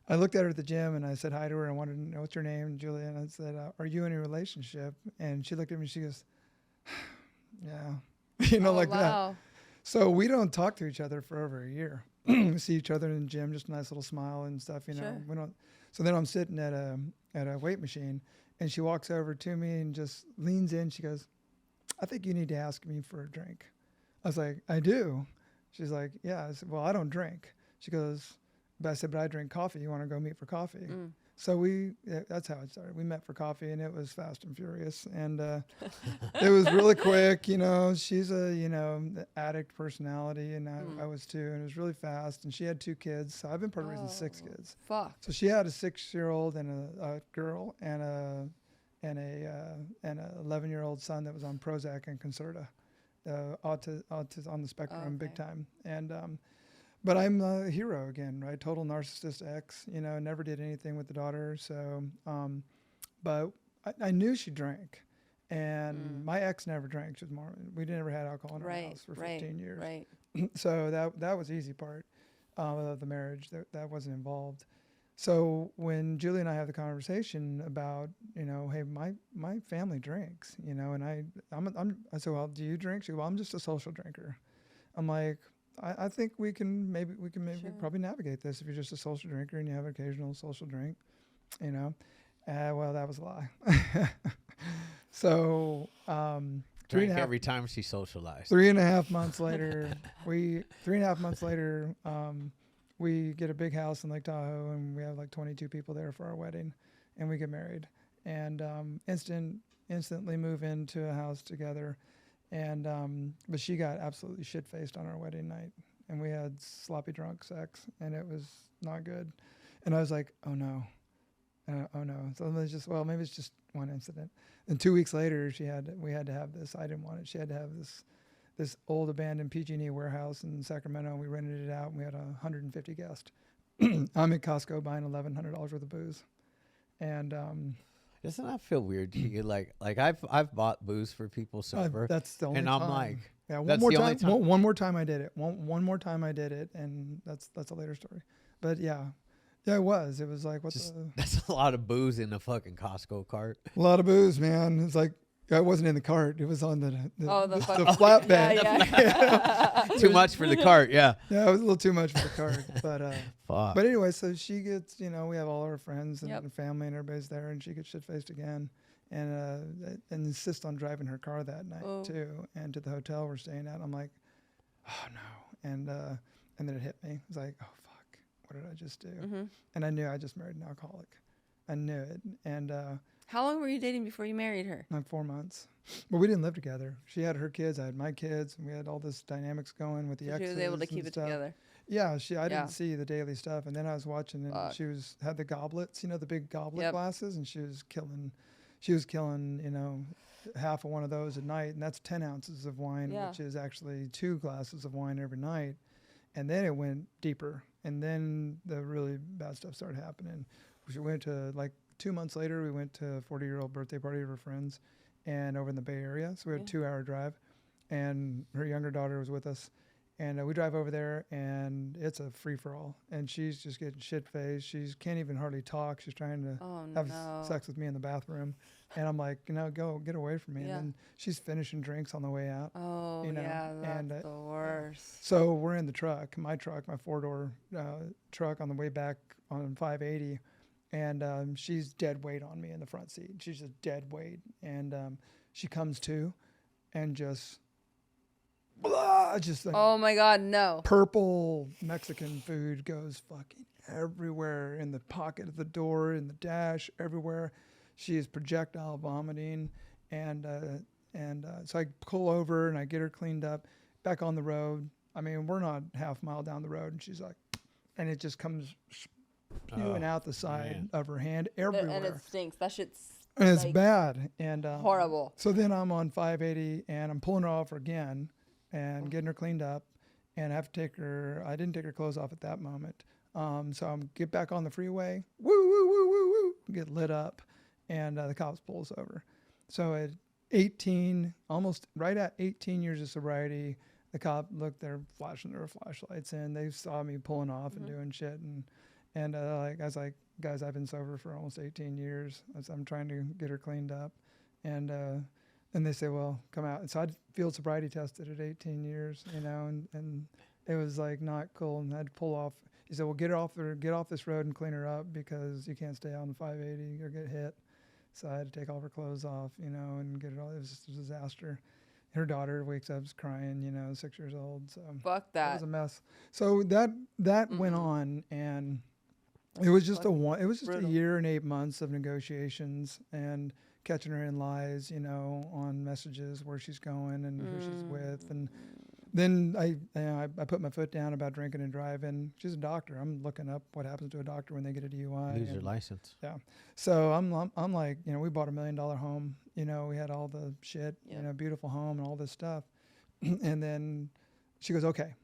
I looked at her at the gym and I said hi to her. I wanted to know, what's your name, Julia? And I said, are you in a relationship? And she looked at me and she goes, yeah, you know, like that. So we don't talk to each other for over a year. We see each other in the gym, just a nice little smile and stuff, you know. We don't. So then I'm sitting at a weight machine, and she walks over to me and just leans in. She goes, I think you need to ask me for a drink. I was like, I do. She's like, yeah. I said, well, I don't drink. She goes, but I said, but I drink coffee. You want to go meet for coffee? that's how it started. We met for coffee, and it was fast and furious, and it was really quick. She's a addict personality, and I was too, and it was really fast. And she had 2 kids, so I've been part of raising 6 kids. Fuck. So she had a 6-year-old and a girl, and an 11-year-old son that was on Prozac and Concerta, autism on the spectrum, big time, and. But I'm a hero again, right? Total narcissist ex, never did anything with the daughter. So, but I knew she drank, and my ex never drank. She was Mormon. We never had alcohol in our house for 15 years. Right. So that was the easy part of the marriage. That wasn't involved. So when Julie and I have the conversation about, hey, my family drinks, and I said, well, do you drink? She goes, well, I'm just a social drinker. I'm like, I think we can maybe sure. Probably navigate this if you're just a social drinker and you have an occasional social drink, well, that was a lie. So, drink every time she socialized. 3.5 months later, we get a big house in Lake Tahoe, and we have like 22 people there for our wedding, and we get married, and instantly move into a house together. And but she got absolutely shit-faced on our wedding night, and we had sloppy drunk sex, and it was not good. And I was like, oh no. So maybe it's just one incident. And 2 weeks later, we had to have this. I didn't want it. She had to have this old abandoned PG&E warehouse in Sacramento, and we rented it out, and we had 150 guests. I'm at Costco buying $1,100 worth of booze, and. Doesn't that feel weird to you? Like I've bought booze for people sober. That's the only and time. I'm like, yeah, one more time I did it. One more time I did it, and that's a later story. But yeah, it was like that's a lot of booze in a fucking Costco cart. A lot of booze, man. It's like it wasn't in the cart. It was on the flatbed. Yeah. Too much for the cart. Yeah. Yeah, it was a little too much for the cart. But anyway, so she gets, we have all our friends and family and everybody's there, and she gets shit-faced again, and insists on driving her car that night too, and to the hotel we're staying at. I'm like, oh no, and then it hit me. It was like, oh fuck, what did I just do? Mm-hmm. And I knew I just married an alcoholic. I knew it, and. How long were you dating before you married her? Like 4 months. But we didn't live together. She had her kids, I had my kids, and we had all this dynamics going with the exes. She was able to keep it together. Yeah, I didn't see the daily stuff, and then I was watching, and she had the goblets, the big goblet glasses, and she was killing, half of one of those at night, and that's 10 ounces of wine, which is actually 2 glasses of wine every night. And then it went deeper, and then the really bad stuff started happening. We went to 2 months later, we went to a 40-year-old birthday party of her friends, and over in the Bay Area. So we had a 2-hour drive, and her younger daughter was with us. And we drive over there, and it's a free-for-all. And she's just getting shit-faced. She can't even hardly talk. She's trying to have sex with me in the bathroom. And I'm like, go, get away from me. Yeah. And then she's finishing drinks on the way out. Oh, yeah, that's the worst. So we're in the truck, my 4-door truck on the way back on 580. And she's dead weight on me in the front seat. She's just dead weight. And she comes to and just like oh my God, no. Purple Mexican food goes fucking everywhere, in the pocket of the door, in the dash, everywhere. She is projectile vomiting. And so I pull over and I get her cleaned up, back on the road. I mean, we're not half mile down the road, and she's like, and it just comes spewing out the side of her hand everywhere. And it stinks. That shit's and it's bad. And horrible. So then I'm on 580 and I'm pulling her off again and getting her cleaned up, and I have to take her. I didn't take her clothes off at that moment. So I'm get back on the freeway. Woo, woo, woo, woo, woo. Get lit up, and the cops pull us over. So at 18, almost right at 18 years of sobriety, the cop looked. They're flashing their flashlights, and they saw me pulling off and doing shit. And I was like, guys, I've been sober for almost 18 years. I'm trying to get her cleaned up. And they say, well, come out. And so I field sobriety tested at 18 years, and it was like not cool. And I had to pull off. He said, well, get off this road and clean her up, because you can't stay on the 580 or get hit. So I had to take all her clothes off, and get it all. It was just a disaster. Her daughter wakes up crying, 6 years old. So fuck that. It was a mess. So that went on, and It was just a year and 8 months of negotiations and catching her in lies, on messages where she's going and who she's with. And then I put my foot down about drinking and driving. She's a doctor. I'm looking up what happens to a doctor when they get a DUI. Lose your license. Yeah. So I'm like, we bought $1 million home. We had all the shit, beautiful home and all this stuff. And then she goes, okay,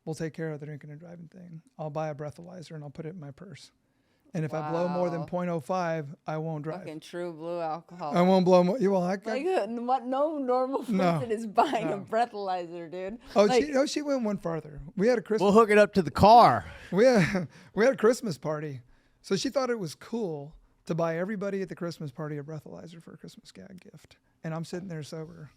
we'll take care of the drinking and driving thing. I'll buy a breathalyzer and I'll put it in my purse. And if I blow more than 0.05, I won't drive. Fucking true blue alcohol. I won't blow more. Well, no normal person is buying a breathalyzer, dude. Oh, she went one farther. We had a Christmas. We'll hook it up to the car. We had a Christmas party, so she thought it was cool to buy everybody at the Christmas party a breathalyzer for a Christmas gag gift. And I'm sitting there sober,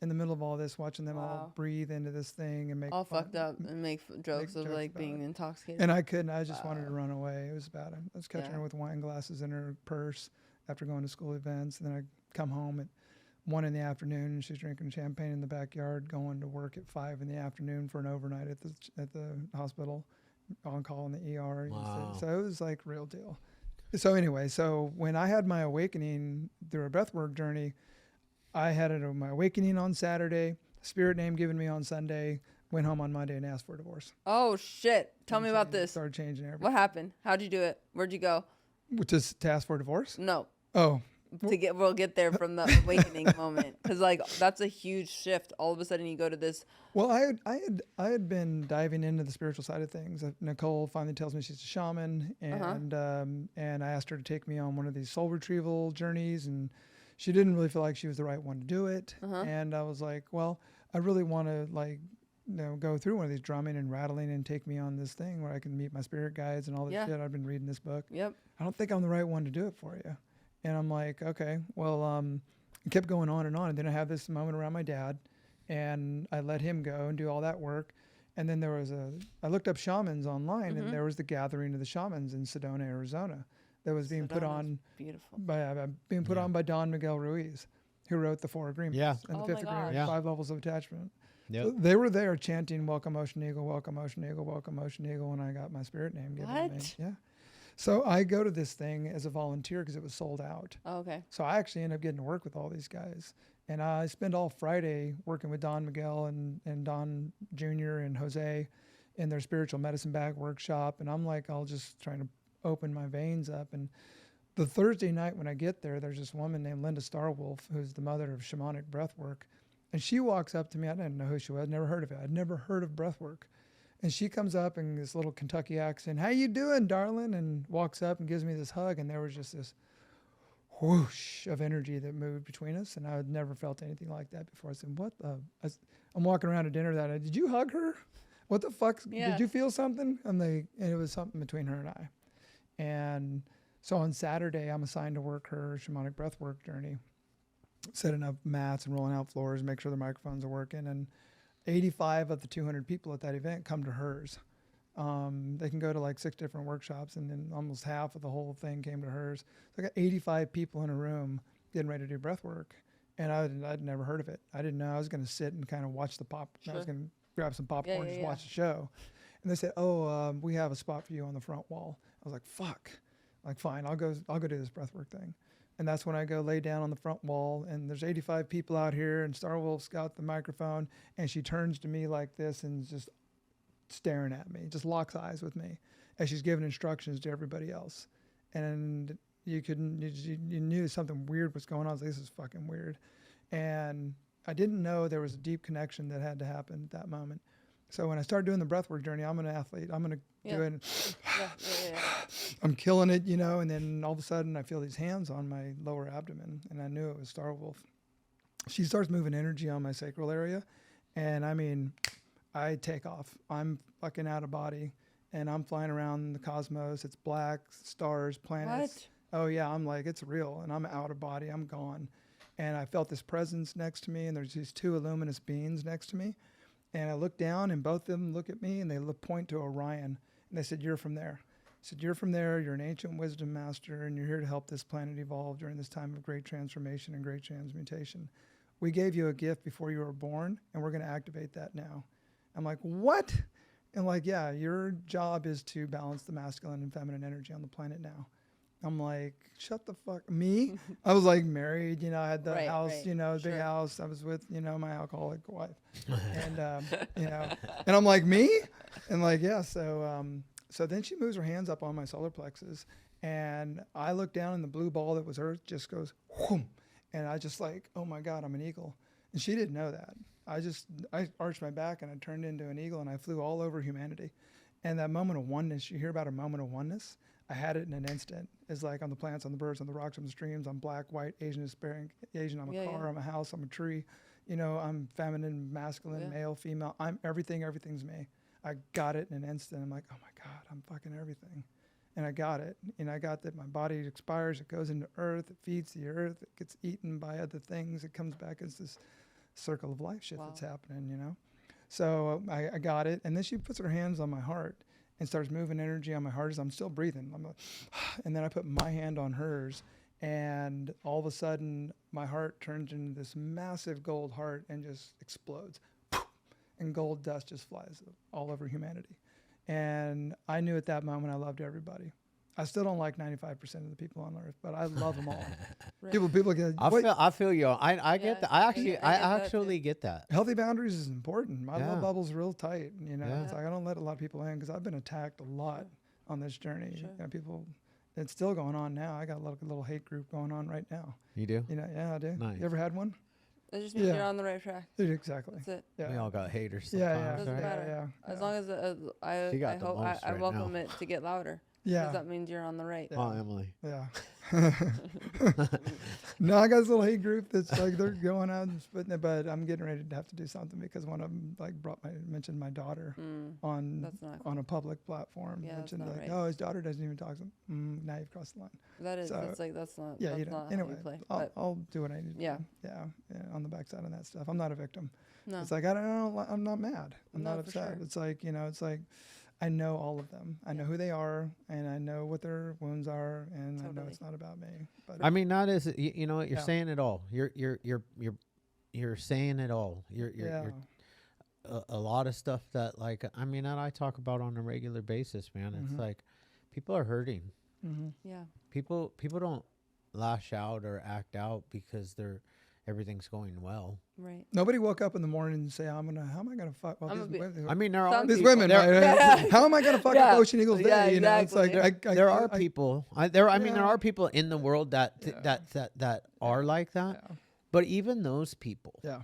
in the middle of all this, watching them all breathe into this thing and make all fucked up and make jokes of like being intoxicated. And I couldn't. I just wanted to run away. It was bad. I was catching her with wine glasses in her purse after going to school events. And then I come home at 1 p.m, and she's drinking champagne in the backyard, going to work at 5 p.m. for an overnight at the hospital, on call in the ER. Wow. So it was like real deal. So anyway, when I had my awakening through a breathwork journey, I had my awakening on Saturday, spirit name given me on Sunday, went home on Monday and asked for a divorce. Oh, shit. Tell me about this. Started changing everything. What happened? How'd you do it? Where'd you go? Just to ask for a divorce? No. Oh. We'll get there from the awakening moment. Because, that's a huge shift. All of a sudden, you go to this. Well, I had been diving into the spiritual side of things. Nicole finally tells me she's a shaman. And I asked her to take me on one of these soul retrieval journeys. And she didn't really feel like she was the right one to do it. And I was like, well, I really want to go through one of these drumming and rattling and take me on this thing where I can meet my spirit guides and all this shit. I've been reading this book. Yep. I don't think I'm the right one to do it for you. And I'm like, okay, well, it kept going on. And then I had this moment around my dad, and I let him go and do all that work. And then I looked up shamans online, and there was the gathering of the shamans in Sedona, Arizona. That was being put on by Don Miguel Ruiz, who wrote the 4 Agreements and the 5th Agreement, 5 Levels of Attachment. Yep. So they were there chanting, "Welcome, Ocean Eagle, welcome, Ocean Eagle, welcome, Ocean Eagle," when I got my spirit name given to me. Yeah. So I go to this thing as a volunteer because it was sold out. Oh, okay. So I actually end up getting to work with all these guys. And I spend all Friday working with Don Miguel and Don Jr. and Jose in their spiritual medicine bag workshop. And I'm like, I'll just trying to open my veins up. And the Thursday night when I get there, there's this woman named Linda Starwolf, who's the mother of shamanic breathwork. And she walks up to me. I didn't know who she was. Never heard of it. I'd never heard of breathwork. And she comes up in this little Kentucky accent, "How you doing, darling?" And walks up and gives me this hug. And there was just this whoosh of energy that moved between us. And I had never felt anything like that before. I said, what the? I'm walking around at dinner that night. "Did you hug her? What the fuck? Yeah. Did you feel something?" And it was something between her and I. And so on Saturday, I'm assigned to work her shamanic breathwork journey, setting up mats and rolling out floors, make sure the microphones are working. And 85 of the 200 people at that event come to hers. They can go to 6 different workshops, and then almost half of the whole thing came to hers. So I got 85 people in a room getting ready to do breath work, and I'd never heard of it. I didn't know. I was going to sit and kind of watch the pop. Sure. I was going to grab some popcorn and just watch the show. And they said, "Oh, we have a spot for you on the front wall." I was like, "Fuck." Fine, I'll go do this breathwork thing. And that's when I go lay down on the front wall, and there's 85 people out here, and Starwolf's got the microphone, and she turns to me like this and just staring at me, just locks eyes with me as she's giving instructions to everybody else. And you knew something weird was going on. I was like, this is fucking weird. And I didn't know there was a deep connection that had to happen at that moment. So when I started doing the breathwork journey, I'm an athlete. I'm going to do it. I'm killing it, and then all of a sudden I feel these hands on my lower abdomen, and I knew it was Starwolf. She starts moving energy on my sacral area, and I take off. I'm fucking out of body, and I'm flying around the cosmos. It's black, stars, planets. What? Oh yeah, I'm like, it's real, and I'm out of body. I'm gone. And I felt this presence next to me, and there's these 2 luminous beings next to me. And I look down, and both of them look at me, and they point to Orion. And they said, "You're from there." I said, "You're from there. You're an ancient wisdom master, and you're here to help this planet evolve during this time of great transformation and great transmutation. We gave you a gift before you were born, and we're going to activate that now." I'm like, "What?" And like, yeah, your job is to balance the masculine and feminine energy on the planet now. I'm like, shut the fuck, me? I was like married, I had the house, big house. I was with, my alcoholic wife. And, and I'm like, me? And like, yeah. So then she moves her hands up on my solar plexus, and I look down and the blue ball that was Earth just goes, whoom. And I just like, oh my God, I'm an eagle. And she didn't know that. I arched my back and I turned into an eagle and I flew all over humanity. And that moment of oneness, you hear about a moment of oneness, I had it in an instant. It's like on the plants, on the birds, on the rocks, on the streams. I'm black, white, Asian, Hispanic, Asian. I'm a car, I'm a house, I'm a tree. I'm feminine, masculine, male, female. I'm everything. Everything's me. I got it in an instant. I'm like, oh my God, I'm fucking everything. And I got it. And I got that my body expires. It goes into earth. It feeds the earth. It gets eaten by other things. It comes back as this circle of life shit that's happening, So I got it. And then she puts her hands on my heart and starts moving energy on my heart as I'm still breathing. I'm like, and then I put my hand on hers, and all of a sudden my heart turns into this massive gold heart and just explodes. And gold dust just flies all over humanity. And I knew at that moment I loved everybody. I still don't like 95% of the people on earth, but I love them all. Right. People get. I feel you. I get that. I actually get that. Healthy boundaries is important. My love bubble's real tight. It's like I don't let a lot of people in because I've been attacked a lot on this journey. Sure. People, it's still going on now. I got a little hate group going on right now. You do? Yeah, I do. Nice. You ever had one? It just means you're on the right track. Exactly. That's it. Yeah. We all got haters. Yeah. Doesn't matter. As long as I welcome it to get louder. Yeah. Because that means you're on the right. Yeah. Oh, Emily. Yeah. No, I got this little hate group that's like they're going out and spitting it, but I'm getting ready to have to do something because one of them like mentioned my daughter on a public platform. Yeah, mentioned that's not like, right. oh, his daughter doesn't even talk to him. Now you've crossed the line. That's not. Yeah, that's not anyway, how you play. I'll do what I need to Yeah. do. Yeah, on the backside of that stuff. I'm not a victim. No. It's like I'm not mad. I'm not upset. Sure. It's like it's like I know all of them. I know who they are, and I know what their wounds are, and I know it's not about me. But I mean, not as you know what you're saying it all. You're saying it all. You're a lot of stuff that that I talk about on a regular basis, man. It's like people are hurting. Mm-hmm. Yeah. People don't lash out or act out because everything's going well. Right. Nobody woke up in the morning and say, how am I going to fuck? Well, there are these women. Right? How am I going to fuck up Ocean Eagles Day? Yeah, exactly. It's like there are people. There are people in the world that are like that. Yeah. But even those people. Yeah.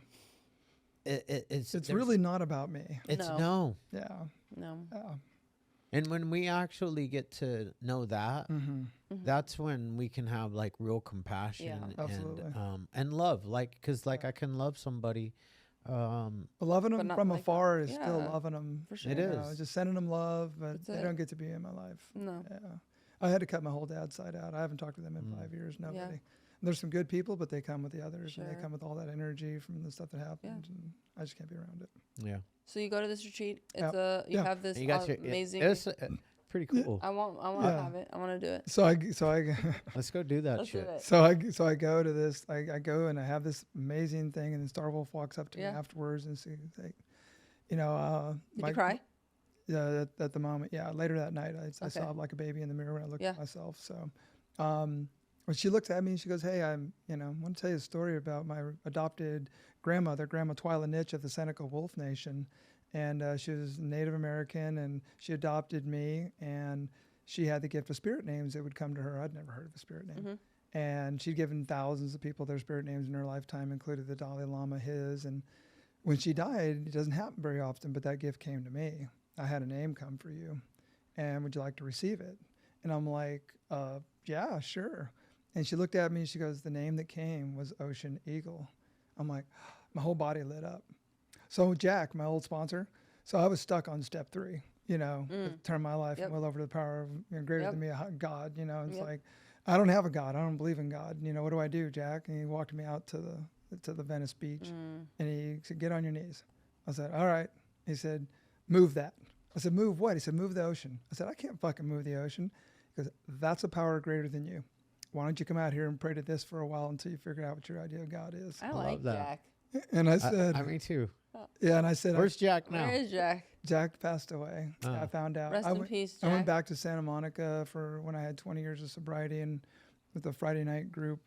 It's really not about me. It's No. Yeah. No. Yeah. And when we actually get to know that, that's when we can have real compassion and love. Because I can love somebody. Loving them from afar is still loving them. For sure. It is. Just sending them love, but they don't get to be in my life. No. Yeah. I had to cut my whole dad's side out. I haven't talked to them in 5 years. Nobody. Yeah. There's some good people, but they come with the others, Sure. and they come with all that energy from the stuff that happened, and I just can't be around it. Yeah. So you go to this retreat. It's you have this amazing. It's pretty cool. I want to have it. I want to do it. So I let's go do that Let's shit. do it. So I go to this. I go and I have this amazing thing, and then Starwolf walks up to me afterwards and says, like, Did you cry? Yeah, at the moment. Yeah, later that night, I saw like a baby in the mirror when I looked at myself. So, when she looks at me, she goes, "Hey, I want to tell you a story about my adopted grandmother, Grandma Twyla Nitch of the Seneca Wolf Nation, and she was Native American, and she adopted me, and she had the gift of spirit names that would come to her. I'd never heard of a spirit name, and she'd given thousands of people their spirit names in her lifetime, included the Dalai Lama, his, and when she died, it doesn't happen very often, but that gift came to me. I had a name come for you, and would you like to receive it?" And I'm like, "Yeah, sure." And she looked at me and she goes, "The name that came was Ocean Eagle." I'm like, my whole body lit up. So Jack, my old sponsor, so I was stuck on step 3, turn my life well over to the power of greater than me, God, it's like, I don't have a God. I don't believe in God. What do I do, Jack? And he walked me out to the Venice beach and he said, "Get on your knees." I said, "All right." He said, "Move that." I said, "Move what?" He said, "Move the ocean." I said, "I can't fucking move the ocean." Because that's a power greater than you. Why don't you come out here and pray to this for a while until you figure out what your idea of God is? I like that. Jack. And I said, me too. Yeah, and I said, where's Jack now? Where is Jack? Jack passed away. I found out. Rest in peace, Jack. I went back to Santa Monica for when I had 20 years of sobriety, and with the Friday night group,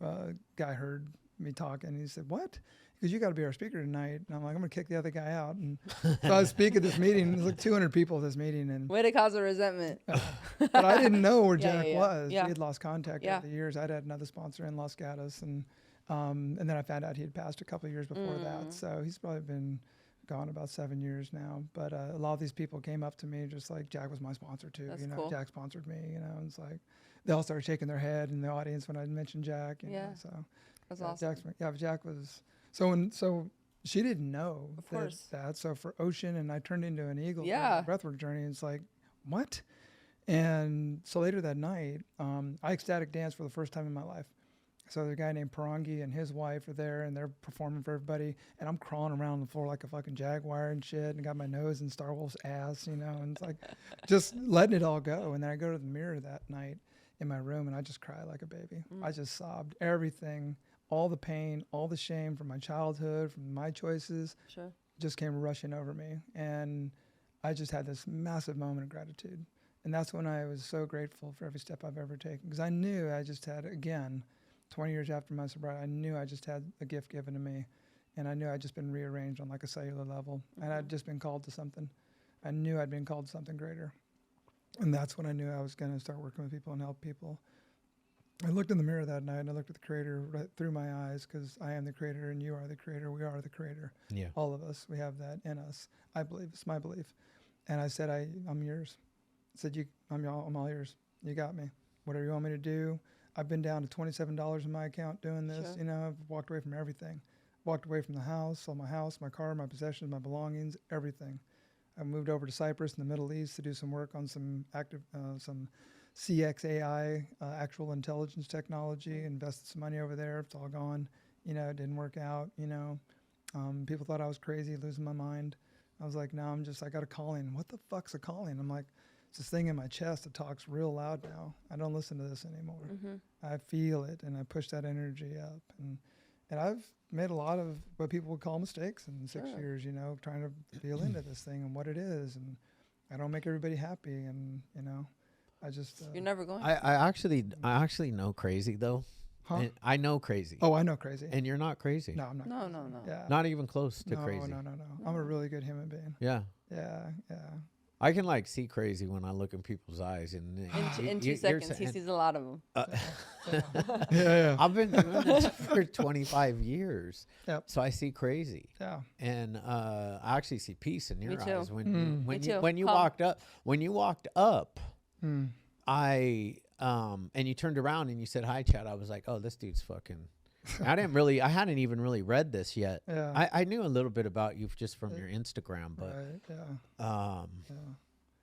guy heard me talking. He said, "What?" Because you got to be our speaker tonight. And I'm like, I'm gonna kick the other guy out. And so I speak at this meeting. There's like 200 people at this meeting, and way to cause a resentment. but I didn't know where Jack was. Yeah. He had lost contact over the years. I'd had another sponsor in Los Gatos, and then I found out he had passed a couple of years before that. So he's probably been gone about 7 years now. But a lot of these people came up to me just like, Jack was my sponsor too. That's you know, cool. Jack sponsored me. You know, and it's like they all started shaking their head in the audience when I mentioned Jack. You know, so that's awesome. Jack was so she didn't know that. So for Ocean, and I turned into an eagle. Yeah. Breathwork journey. It's like, what? And so later that night, I ecstatic danced for the first time in my life. So the guy named Parangi and his wife are there, and they're performing for everybody. And I'm crawling around the floor like a fucking jaguar and shit, and got my nose in Star Wolf's ass, you know, and it's like just letting it all go. And then I go to the mirror that night in my room, and I just cry like a baby. I just sobbed everything, all the pain, all the shame from my childhood, from my choices, just came rushing over me. And I just had this massive moment of gratitude. And that's when I was so grateful for every step I've ever taken, because I knew I just had, again, 20 years after my sobriety, I knew I just had a gift given to me, and I knew I'd just been rearranged on like a cellular level, and I'd just been called to something. I knew I'd been called to something greater. And that's when I knew I was going to start working with people and help people. I looked in the mirror that night, and I looked at the Creator right through my eyes, because I am the Creator and you are the Creator. We are the Creator. Yeah. All of us, we have that in us. I believe, it's my belief. And I said, I'm yours. I said, I'm all yours. You got me. Whatever you want me to do. I've been down to $27 in my account doing this. You know, I've walked away from everything. Walked away from the house, sold my house, my car, my possessions, my belongings, everything. I moved over to Cyprus in the Middle East to do some work on some some CXAI, actual intelligence technology. Invested some money over there. It's all gone. You know, it didn't work out. You know, people thought I was crazy, losing my mind. I was like, no, I got a calling. What the fuck's a calling? I'm like, it's this thing in my chest that talks real loud now. I don't listen to this anymore. I feel it, and I push that energy up. And I've made a lot of what people would call mistakes in 6 years, you know, trying to feel into this thing and what it is. And I don't make everybody happy. And, you know, I just... You're never going. I actually know crazy, though. Huh? And I know crazy. Oh, I know crazy. And you're not crazy. No, I'm not. No. Yeah. Not even close to crazy. No. I'm a really good human being. Yeah. Yeah. I can like see crazy when I look in people's eyes, and in 2 seconds he sees a lot of them. Yeah. I've been doing this for 25 years, so I see crazy. Yeah. And I actually see peace in your eyes when you walked up. I and you turned around and you said hi, Chad. I was like, oh, this dude's fucking. I hadn't even really read this yet. Yeah. I knew a little bit about you just from your Instagram, but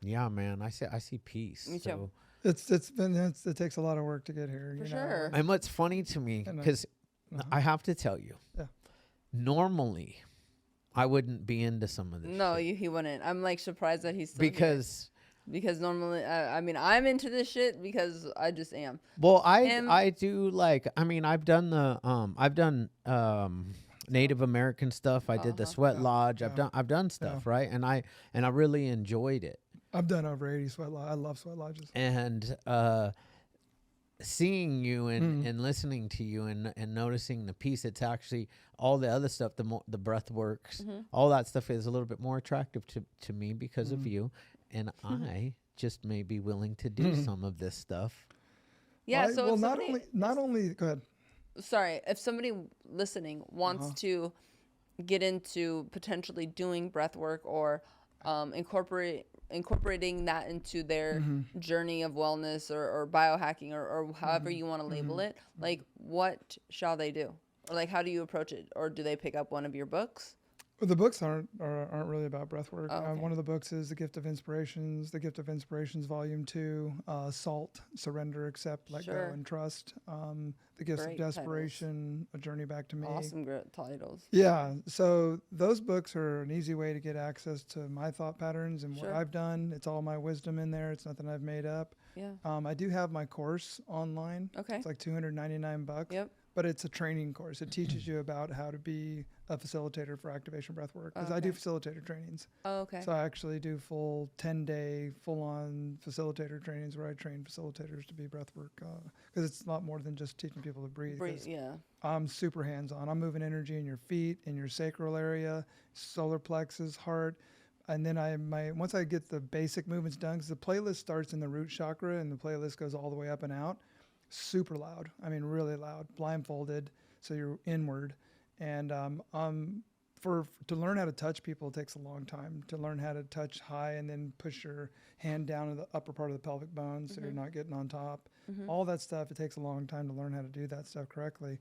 yeah, man, I see peace. Me too. So it takes a lot of work to get here. For sure. And what's funny to me, because I have to tell you, normally I wouldn't be into some of this. No, shit. he wouldn't. I'm like surprised that he's still because normally, I mean, I'm into this shit because I just am. Well, I do like, I mean, I've done Native American stuff. I did the Sweat Lodge. I've done stuff, right? And I really enjoyed it. I've done over 80 sweat lodges. I love sweat lodges. And seeing you and listening to you and noticing the piece, it's actually all the other stuff, the breath works, all that stuff is a little bit more attractive to me because of you. And I just may be willing to do some of this stuff. Yeah. Well, not only. Go ahead. Sorry, if somebody listening wants to get into potentially doing breath work or incorporating that into their journey of wellness or biohacking or however you want to label it, like what shall they do? Or like how do you approach it? Or do they pick up one of your books? Well, the books aren't really about breath work. Oh, okay. One of the books is The Gift of Inspirations, Volume 2, Salt, Surrender, Accept, Let Go, and Trust. The Gift of Great Desperation, A Journey Back to Me. Awesome titles. Yeah. So those books are an easy way to get access to my thought patterns and what I've done. It's all my wisdom in there. It's nothing I've made up. Yeah. I do have my course online. Okay. It's like $299. Yep. But it's a training course. It teaches you about how to be a facilitator for activation breathwork. Because I do facilitator trainings. Oh, okay. So I actually do full 10-day, full-on facilitator trainings where I train facilitators to be breathwork. Because it's a lot more than just teaching people to breathe. Yeah. I'm super hands-on. I'm moving energy in your feet, in your sacral area, solar plexus, heart. And then once I get the basic movements done, because the playlist starts in the root chakra and the playlist goes all the way up and out. Super loud. I mean, really loud, blindfolded. So you're inward. And to learn how to touch people, it takes a long time. To learn how to touch high and then push your hand down to the upper part of the pelvic bone so you're not getting on top. All that stuff, it takes a long time to learn how to do that stuff correctly.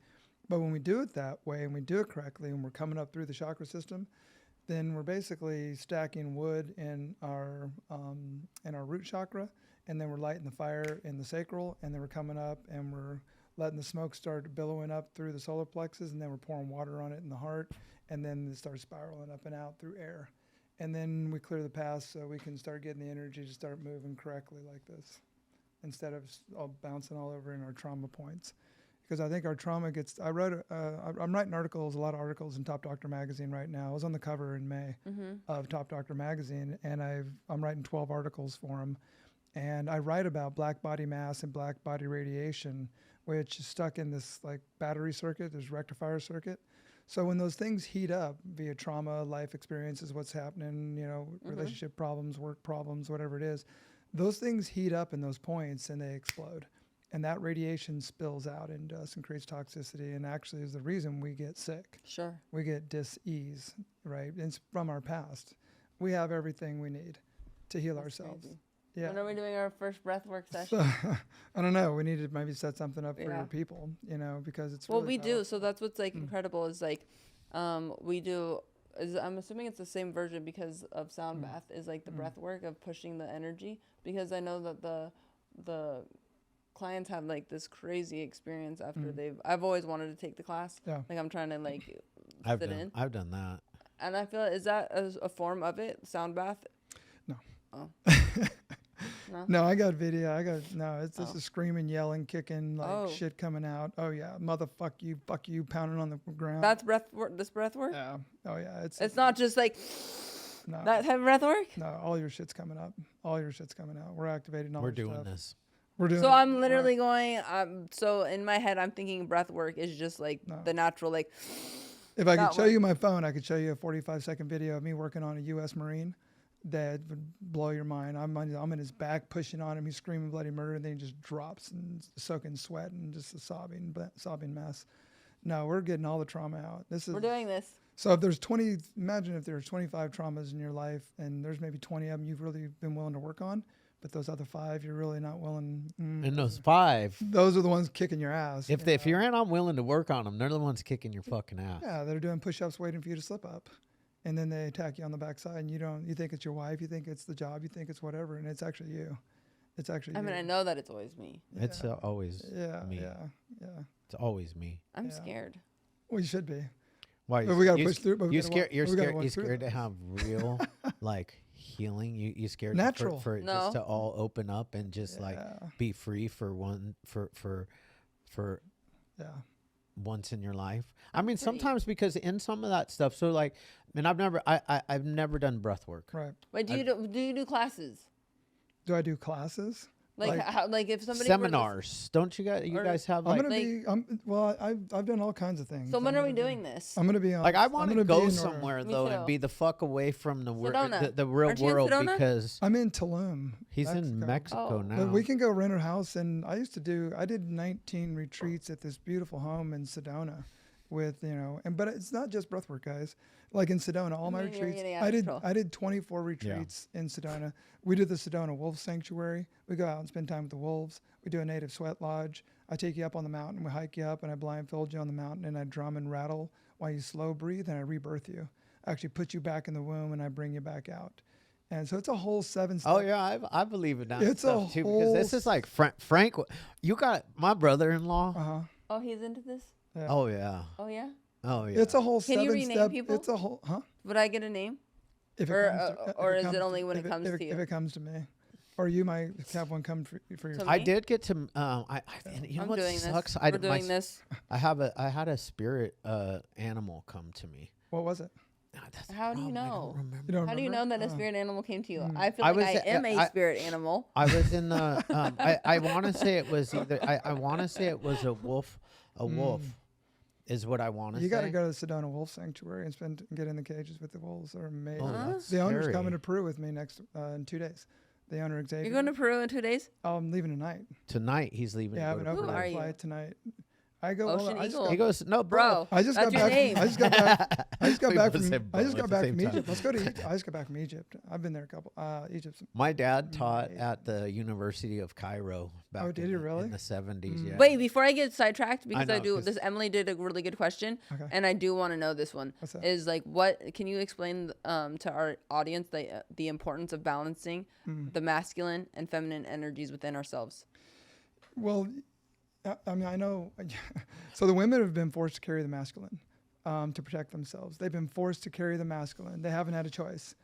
But when we do it that way and we do it correctly and we're coming up through the chakra system, then we're basically stacking wood in our root chakra, and then we're lighting the fire in the sacral, and then we're coming up and we're letting the smoke start billowing up through the solar plexus, and then we're pouring water on it in the heart, and then it starts spiraling up and out through air. And then we clear the path so we can start getting the energy to start moving correctly like this, instead of all bouncing all over in our trauma points. Because I think our trauma gets, I'm writing articles, a lot of articles in Top Doctor magazine right now. I was on the cover in May of Top Doctor magazine, and I'm writing 12 articles for them. And I write about black body mass and black body radiation, which is stuck in this like battery circuit, there's rectifier circuit. So when those things heat up via trauma, life experiences, what's happening, relationship problems, work problems, whatever it is, those things heat up in those points and they explode. And that radiation spills out into us and creates toxicity, and actually is the reason we get sick. Sure. We get dis-ease, right? It's from our past. We have everything we need to heal ourselves. Crazy. Yeah. When are we doing our first breathwork session? So, I don't know. We need to maybe set something up for your people, because it's well, really we powerful. do. So that's what's like incredible is like, we do. I'm assuming it's the same version because of sound bath is like the breathwork of pushing the energy, because I know that the clients have like this crazy experience after I've always wanted to take the class. Yeah. Like I'm trying to like I've done that. And I feel, is that a form of it? Sound bath? No. Oh. No, I got video. It's just a screaming, yelling, kicking, like shit coming out. Oh yeah, motherfuck you, fuck you, pounding on the ground. That's this breath work? Yeah. Oh yeah. It's not just like that type of breath work? No, all your shit's coming up. All your shit's coming out. We're activating all We're your doing stuff. this. We're doing so I'm literally going, so in my head, I'm thinking breath work is just like the natural, like. If I could show you my phone, I could show you a 45-second video of me working on a U.S. Marine that would blow your mind. I'm in his back pushing on him. He's screaming bloody murder, and then he just drops and soaking sweat and just a sobbing mess. No, we're getting all the trauma out. We're doing this. So if there's imagine if there's 25 traumas in your life, and there's maybe 20 of them you've really been willing to work on, but those other 5 you're really not willing. And those 5, those are the ones kicking your ass. If you're unwilling to work on them, they're the ones kicking your fucking ass. Yeah, they're doing push-ups waiting for you to slip up. And then they attack you on the backside, and you think it's your wife, you think it's the job, you think it's whatever, and it's actually you. It's actually you. I mean, I know that it's always me. Yeah. It's always me. Yeah. It's always me. I'm scared. Well, you should be. Why? But we got to push through. But you're scared to have real, like, healing. You scared natural for it just to all open up and just like be free for once in your life. I mean, sometimes because in some of that stuff, so like, I mean, I've never done breath work. Right. Wait, do you do classes? Do I do classes? Like if somebody seminars, don't you guys have like? I've done all kinds of things. So when are we doing this? I'm gonna be on. Like I want to go somewhere though and be the fuck away from the real world because I'm in Tulum. He's in Mexico now. But we can go rent a house, and I did 19 retreats at this beautiful home in Sedona, with but it's not just breathwork, guys. Like in Sedona, all my retreats, I did 24 retreats in Sedona. We did the Sedona Wolf Sanctuary. We go out and spend time with the wolves. We do a native sweat lodge. I take you up on the mountain. We hike you up, and I blindfold you on the mountain, and I drum and rattle while you slow breathe, and I rebirth you. I actually put you back in the womb, and I bring you back out. And so it's a whole 7-step. Oh yeah, I believe in that stuff too, because this is like Frank. You got my brother-in-law. Oh, he's into this? Yeah. Oh yeah. Oh, yeah? Oh yeah. It's a whole Can you 7-step. rename people? It's a whole, huh? Would I get a name? If Or is it only when it comes to you? If it comes to me. Or you might have one come for your. To I me? did get to. You know I'm what doing sucks? this. I We're doing this. I had a spirit animal come to me. What was it? That's the How do you problem, I know? don't remember. You don't How do you know remember? that a spirit animal came to you? Mm. I feel I like was- I am a I- spirit animal. I was in the. I want to say it was either. I want to say it was a wolf. A wolf is what I want to say. You got to go to the Sedona Wolf Sanctuary and get in the cages with the wolves. They're amazing. Oh, that's The owner's scary. coming to Peru with me next in 2 days. The owner Xavier. You're going to Peru in 2 days? Oh, I'm leaving tonight. Tonight he's leaving. Yeah, I to have go an to Who Peru. are overnight you? flight tonight. I go. Ocean I just Eagle. got- He goes, no, Bro, I just that's got your back. name. I just got back. I just got We back both from. said I just both got at the back same from time. Egypt. Let's go to. I just got back from Egypt. I've been there a couple. Egypt. My dad taught at the University of Cairo back Oh, did he really? in the 70s. Yeah. Wait, before I get sidetracked, because I know, do 'cause- this. Emily did a really good question, Okay. and I do want to know this one. What's that? Is like, what can you explain to our audience the importance of balancing the masculine and feminine energies within ourselves? Well, I mean, I know. So the women have been forced to carry the masculine to protect themselves. They've been forced to carry the masculine. They haven't had a choice.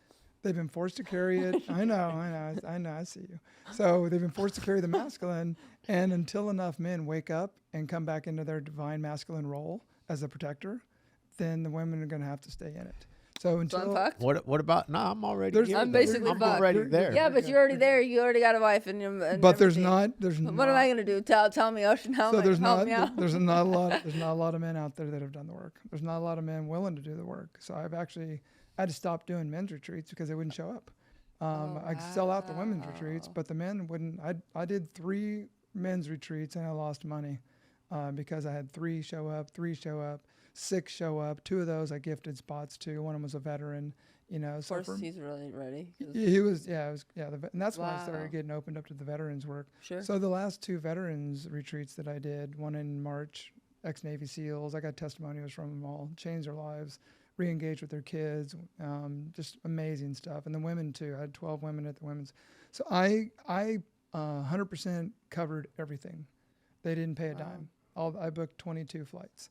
They've been forced to carry it. I know. I see you. So they've been forced to carry the masculine, and until enough men wake up and come back into their divine masculine role as a protector, then the women are going to have to stay in it. So So I'm until fucked. What about? No, I'm already. There's- here, I'm though. basically I'm fucked. already there. Yeah, but you're already there. You already got a wife, and but there's everything. not. What am I gonna do? Tell me, Ocean, help So me, there's help not me out. there's not a lot there's not a lot of men out there that have done the work. There's not a lot of men willing to do the work. So I had to stop doing men's retreats because they wouldn't show up. I could sell out the women's retreats, but the men wouldn't. I did 3 men's retreats and I lost money because I had 3 show up, 6 show up. 2 of those I gifted spots to. One of them was a veteran. You know, Of so course, for, he's really ready. 'Cause- he was, and that's why I Wow. started getting opened up to the veterans work. Sure. So the last 2 veterans retreats that I did, one in March, ex-Navy SEALs, I got testimonials from them all, changed their lives, re-engaged with their kids, just amazing stuff. And the women too, I had 12 women at the women's. So I 100% covered everything. They didn't pay a dime. I booked 22 flights.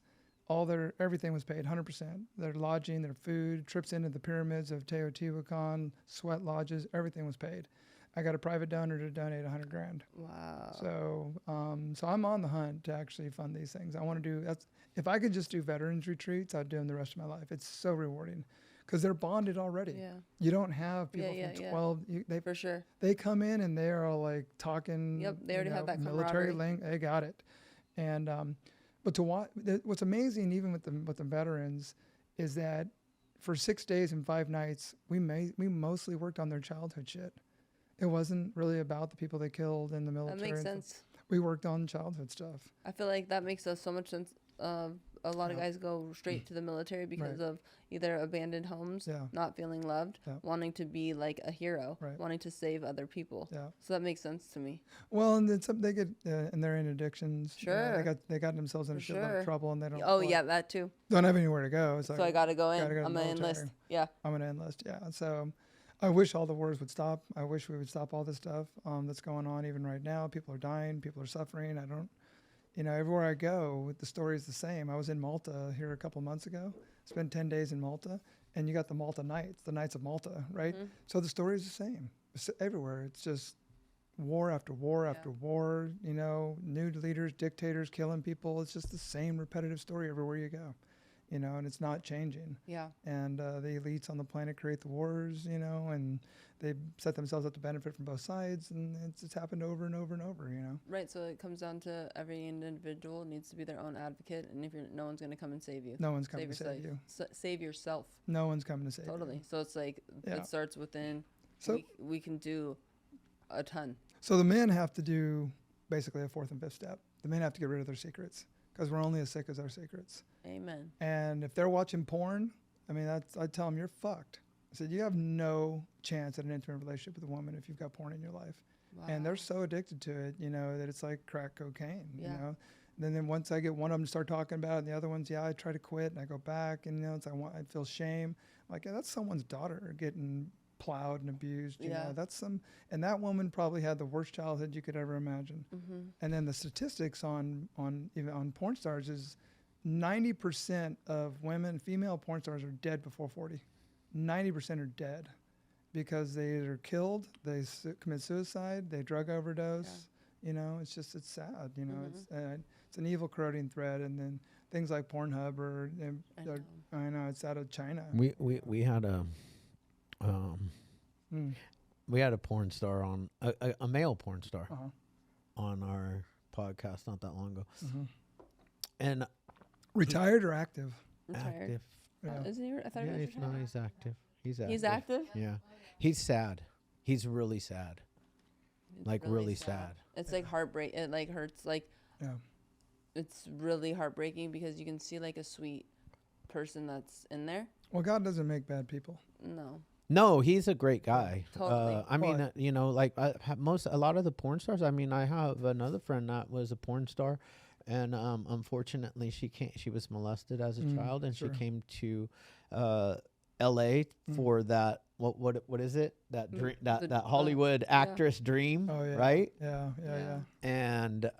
Everything was paid 100%. Their lodging, their food, trips into the pyramids of Teotihuacan, sweat lodges, everything was paid. I got a private donor to donate $100,000. Wow. So, so I'm on the hunt to actually fund these things. I want to do that's. If I could just do veterans retreats, I'd do them the rest of my life. It's so rewarding because they're bonded already. Yeah. You don't have people Yeah, from yeah. 12. For sure. They come in and they're all like talking. Yep, they already have that military camaraderie. They got it. And but to what's amazing even with the veterans is that for 6 days and 5 nights we mostly worked on their childhood shit. It wasn't really about the people they killed in the military. That makes and stuff. sense. We worked on childhood stuff. I feel like that makes so much sense. A lot of guys go straight to the military because of either abandoned homes, not feeling loved, wanting to be like a hero, wanting to save other people. Yeah. So that makes sense to me. Well, and then they get and they're in addictions. Sure. You know, they got themselves in a shitload of trouble and they don't. Oh yeah, that too. Don't have anywhere to go. It's like, so I gotta go in. Gotta go to I'm the gonna military. enlist. Yeah. I'm gonna enlist. Yeah. So I wish all the wars would stop. I wish we would stop all this stuff that's going on even right now. People are dying. People are suffering. Everywhere I go, the story is the same. I was in Malta here a couple months ago. Spent 10 days in Malta, and you got the Malta Nights, the Nights of Malta, right? Mm-hmm. So the story is the same. It's everywhere. It's just war after war after war. New leaders, dictators killing people. It's just the same repetitive story everywhere you go. And it's not changing. Yeah. And the elites on the planet create the wars, and they set themselves up to benefit from both sides, and it's happened over and over and over, Right. So it comes down to every individual needs to be their own advocate, and if no one's going to come and save you. No one's coming to save you. Save yourself. No one's coming to save you. Totally. So it's like it starts within. So we can do a ton. So the men have to do basically a 4th and 5th step. The men have to get rid of their secrets because we're only as sick as our secrets. Amen. And if they're watching porn, I tell them you're fucked. I said, you have no chance at an intimate relationship with a woman if you've got porn in your life. Wow. And they're so addicted to it, that it's like crack cocaine, And then once I get one of them to start talking about it, and the other ones, I try to quit and I go back and, I feel shame. Like, that's someone's daughter getting plowed and abused. You know, and that woman probably had the worst childhood you could ever imagine. And then the statistics on porn stars is 90% of female porn stars are dead before 40. 90% are dead because they either killed, they commit suicide, they drug overdose. You know, it's sad. You know, it's an evil corroding thread. And then things like Pornhub I know it's out of China. We had a we had a porn star on a male porn star on our podcast not that long ago, and retired or active? Active. Yeah. Is he? I thought he was retired. No, he's active. He's active. Yeah, he's sad. He's really sad. It's really sad. It's like heartbreak. It like hurts. Like it's really heartbreaking because you can see like a sweet person that's in there. Well, God doesn't make bad people. No, he's a great guy. Totally. I mean, you know, like a lot of the porn stars. I mean, I have another friend that was a porn star, and unfortunately, she was molested as a child, and she came to L.A. for that. What is it? That dream, that Hollywood actress dream, right? Yeah. And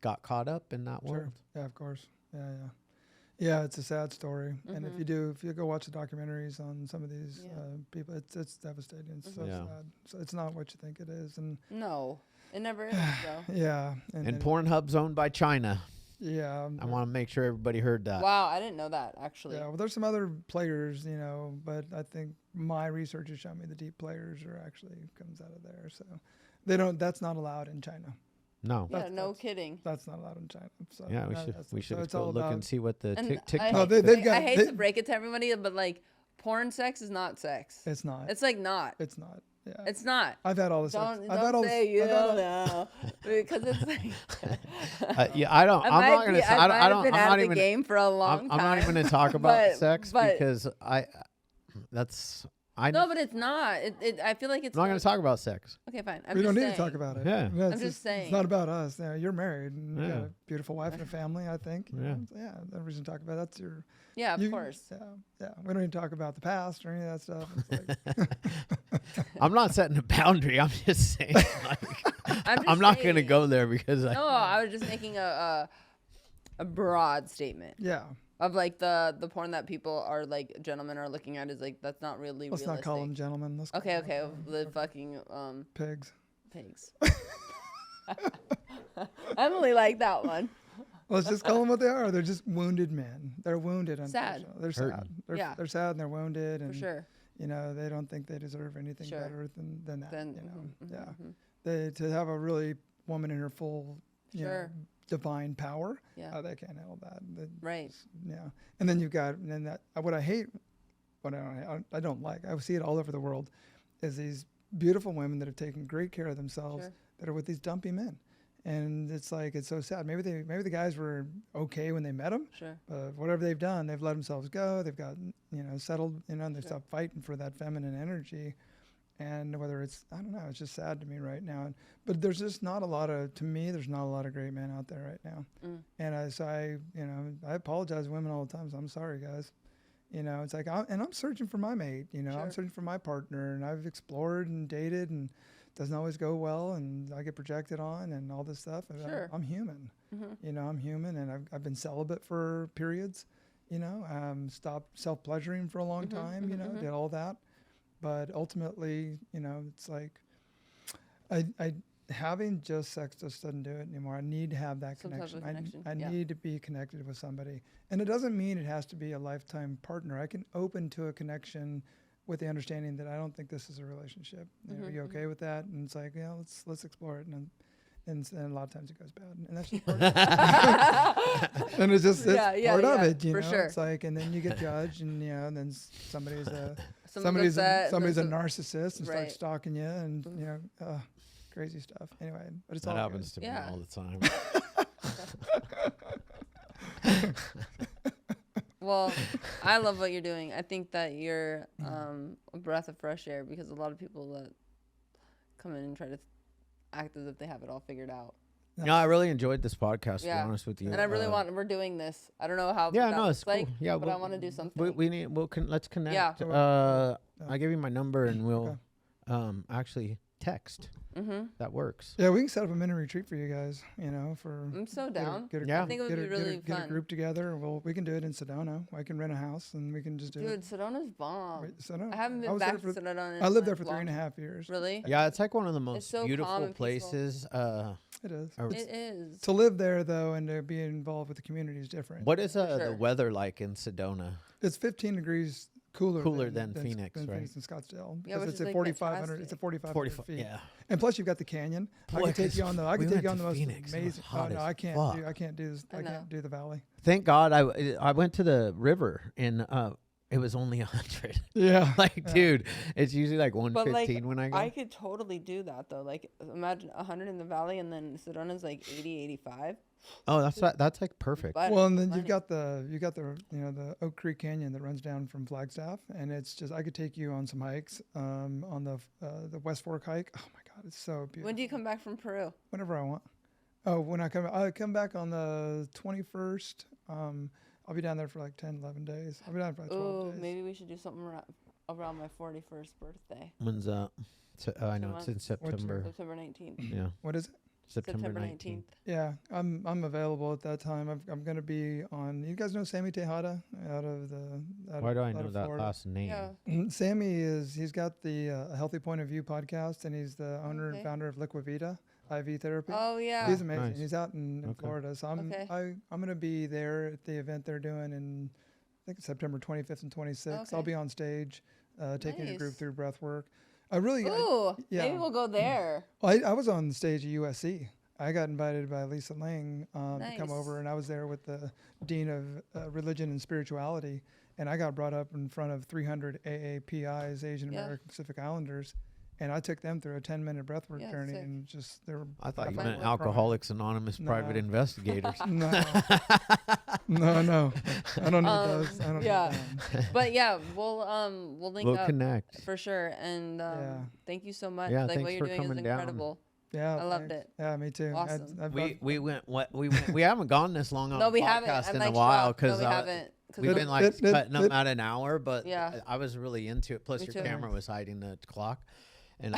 got caught up in that world. Yeah, of course. Yeah, it's a sad story. And if you go watch the documentaries on some of these people, it's devastating. It's so sad. So it's not what you think it is. And no, it never is, though. Yeah. And Pornhub's owned by China. Yeah. I want to make sure everybody heard that. Wow, I didn't know that, actually. Yeah, well, there's some other players, you know, but I think my research has shown me the deep players are actually comes out of there. So that's not allowed in China. No. Yeah, no kidding. That's not allowed in China. So yeah, we should go look and see what the TikTok. I hate to break it to everybody, but like porn sex is not sex. It's not. It's like not. It's not. Yeah. It's not. I've had all this. Don't say you know because it's like. I don't. I'm not gonna. I don't. Been I'm out not of even. the game for a long time. I'm not even gonna talk about sex because that's. No, but it's not. I feel like it's. I'm not going to talk about sex. Okay, fine. We don't need to talk about it. Yeah. I'm just saying. It's not about us. Yeah, you're married. And you got a beautiful wife and a family, I think. Yeah. Yeah. No reason to talk about that's your. Yeah, of course. Yeah. We don't need to talk about the past or any of that stuff. It's like I'm not setting a boundary. I'm just saying. I'm not going to go there because I was just making a broad statement. Yeah. Of like the porn that people are like gentlemen are looking at is like that's not really Let's realistic. not call them gentlemen. Let's okay. The fucking pigs. I only like that one. Let's just call them what they are. They're just wounded men. They're wounded. Sad. They're sad. They're sad and they're wounded. And, for sure. You know, they don't think they deserve anything better than that. To have a really woman in her full, you know, divine power. Yeah. They can't handle that. Right. Yeah. And then you've got, what I hate, what I don't like, I see it all over the world, is these beautiful women that have taken great care of themselves that are with these dumpy men. And it's like, it's so sad. Maybe the guys were okay when they met them. Sure. But whatever they've done, they've let themselves go. They've got, settled, and they stopped fighting for that feminine energy. And whether it's, I don't know, it's just sad to me right now. But there's just not a lot of, to me, there's not a lot of great men out there right now. And I apologize to women all the time. So I'm sorry, guys. It's like, I'm searching for my mate, I'm searching for my partner, and I've explored and dated, and it doesn't always go well, and I get projected on and all this stuff. I'm human, I'm human, and I've been celibate for periods, stopped self-pleasuring for a long time, did all that. But ultimately, it's like I having just sex just doesn't do it anymore. I need to have that connection. I need to be connected with somebody. And it doesn't mean it has to be a lifetime partner. I can open to a connection with the understanding that I don't think this is a relationship. Are you okay with that? And it's like, let's explore it. And a lot of times it goes bad, and that's just part of it. And it's just part of it, for sure. It's like, and then you get judged, and and then somebody's a narcissist and starts stalking you, and crazy stuff. Anyway, but it's that all happens to me all the time. Well, I love what you're doing. I think that you're a breath of fresh air, because a lot of people that come in and try to act as if they have it all figured out. No, I really enjoyed this podcast, to be honest with you. And I really we're doing this. I don't know how it's like, cool. Yeah, but I want to do something. Let's connect. Yeah. I give you my number and we'll actually text. That works. Yeah, we can set up a mini retreat for you guys. For I'm so down. I think it would be really fun. Get a group together. Well, we can do it in Sedona. I can rent a house and we can just do it. Dude, Sedona's bomb. Sedona. I haven't been back to Sedona. I lived there for 3.5 years. Really? Yeah, it's like one of the most so beautiful places. It is. It is. To live there though, and to be involved with the community is different. What is the weather like in Sedona? It's 15 degrees cooler than Phoenix, right? Phoenix and Scottsdale. Yeah, because it's at 4,500. It's at 4,500 feet. Yeah. And plus, you've got the canyon. I can take you on the. I can take you on the most Phoenix. amazing. Oh no, I can't do the valley. Thank God I went to the river and it was only 100. Yeah. Dude, it's usually like 115 when I go. I could totally do that though. Like imagine 100 in the valley and then Sedona's like 80, 85. Oh, that's like perfect. Well, and then you've got the the Oak Creek Canyon that runs down from Flagstaff, and it's just I could take you on some hikes on the West Fork hike. Oh my God, it's so beautiful. When do you come back from Peru? Whenever I want. Oh, when I come back on the 21st. I'll be down there for like 10, 11 days. I'll be down for like 12 days. Maybe we should do something around my 41st birthday. When's that? I know it's in September. September 19th. Yeah. What is it? September 19th. Yeah, I'm available at that time. I'm going to be on. You guys know Sammy Tejada Why do I know that last name? Yeah. Sammy he's got the A Healthy Point of View podcast, and he's the owner and founder of Liquivita IV therapy. Oh yeah, he's amazing. Nice. He's out in Florida, so I'm going to be there at the event they're doing in I think it's September 25th and 26th. Okay. I'll be on stage taking a group through breathwork. Maybe we'll go there. Well, I was on stage at USC. I got invited by Lisa Ling to come over, and I was there with the Dean of Religion and Spirituality, and I got brought up in front of 300 AAPIs, Asian American Pacific Islanders, and I took them through a 10-minute breathwork journey, and just they were. I thought you meant Alcoholics Anonymous private investigators. No, I don't need those. I don't need them. But yeah, we'll link up. Connect for sure. And thank you so much. Yeah, like what you're doing is incredible. Yeah, I loved it. Yeah, me too. Awesome. We haven't gone this long on the podcast in a while because we've been like cutting them at an hour, but I was really into it. Plus, your camera was hiding the clock, and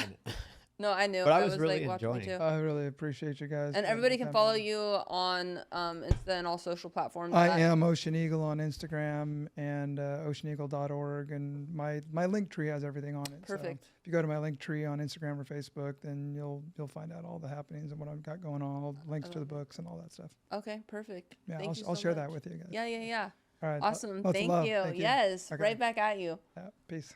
no, I knew. But I was really enjoying it. I really appreciate you guys. And everybody can follow you on Insta and all social platforms. I am Ocean Eagle on Instagram and oceaneagle.org, and my link tree has everything on it. Perfect. So if you go to my link tree on Instagram or Facebook, then you'll find out all the happenings and what I've got going on, all links to the books and all that stuff. Okay, perfect. Yeah, I'll share that with you guys. Yeah. All right. Awesome. Thank you. Yes. Okay. Right back at you. Yeah. Peace.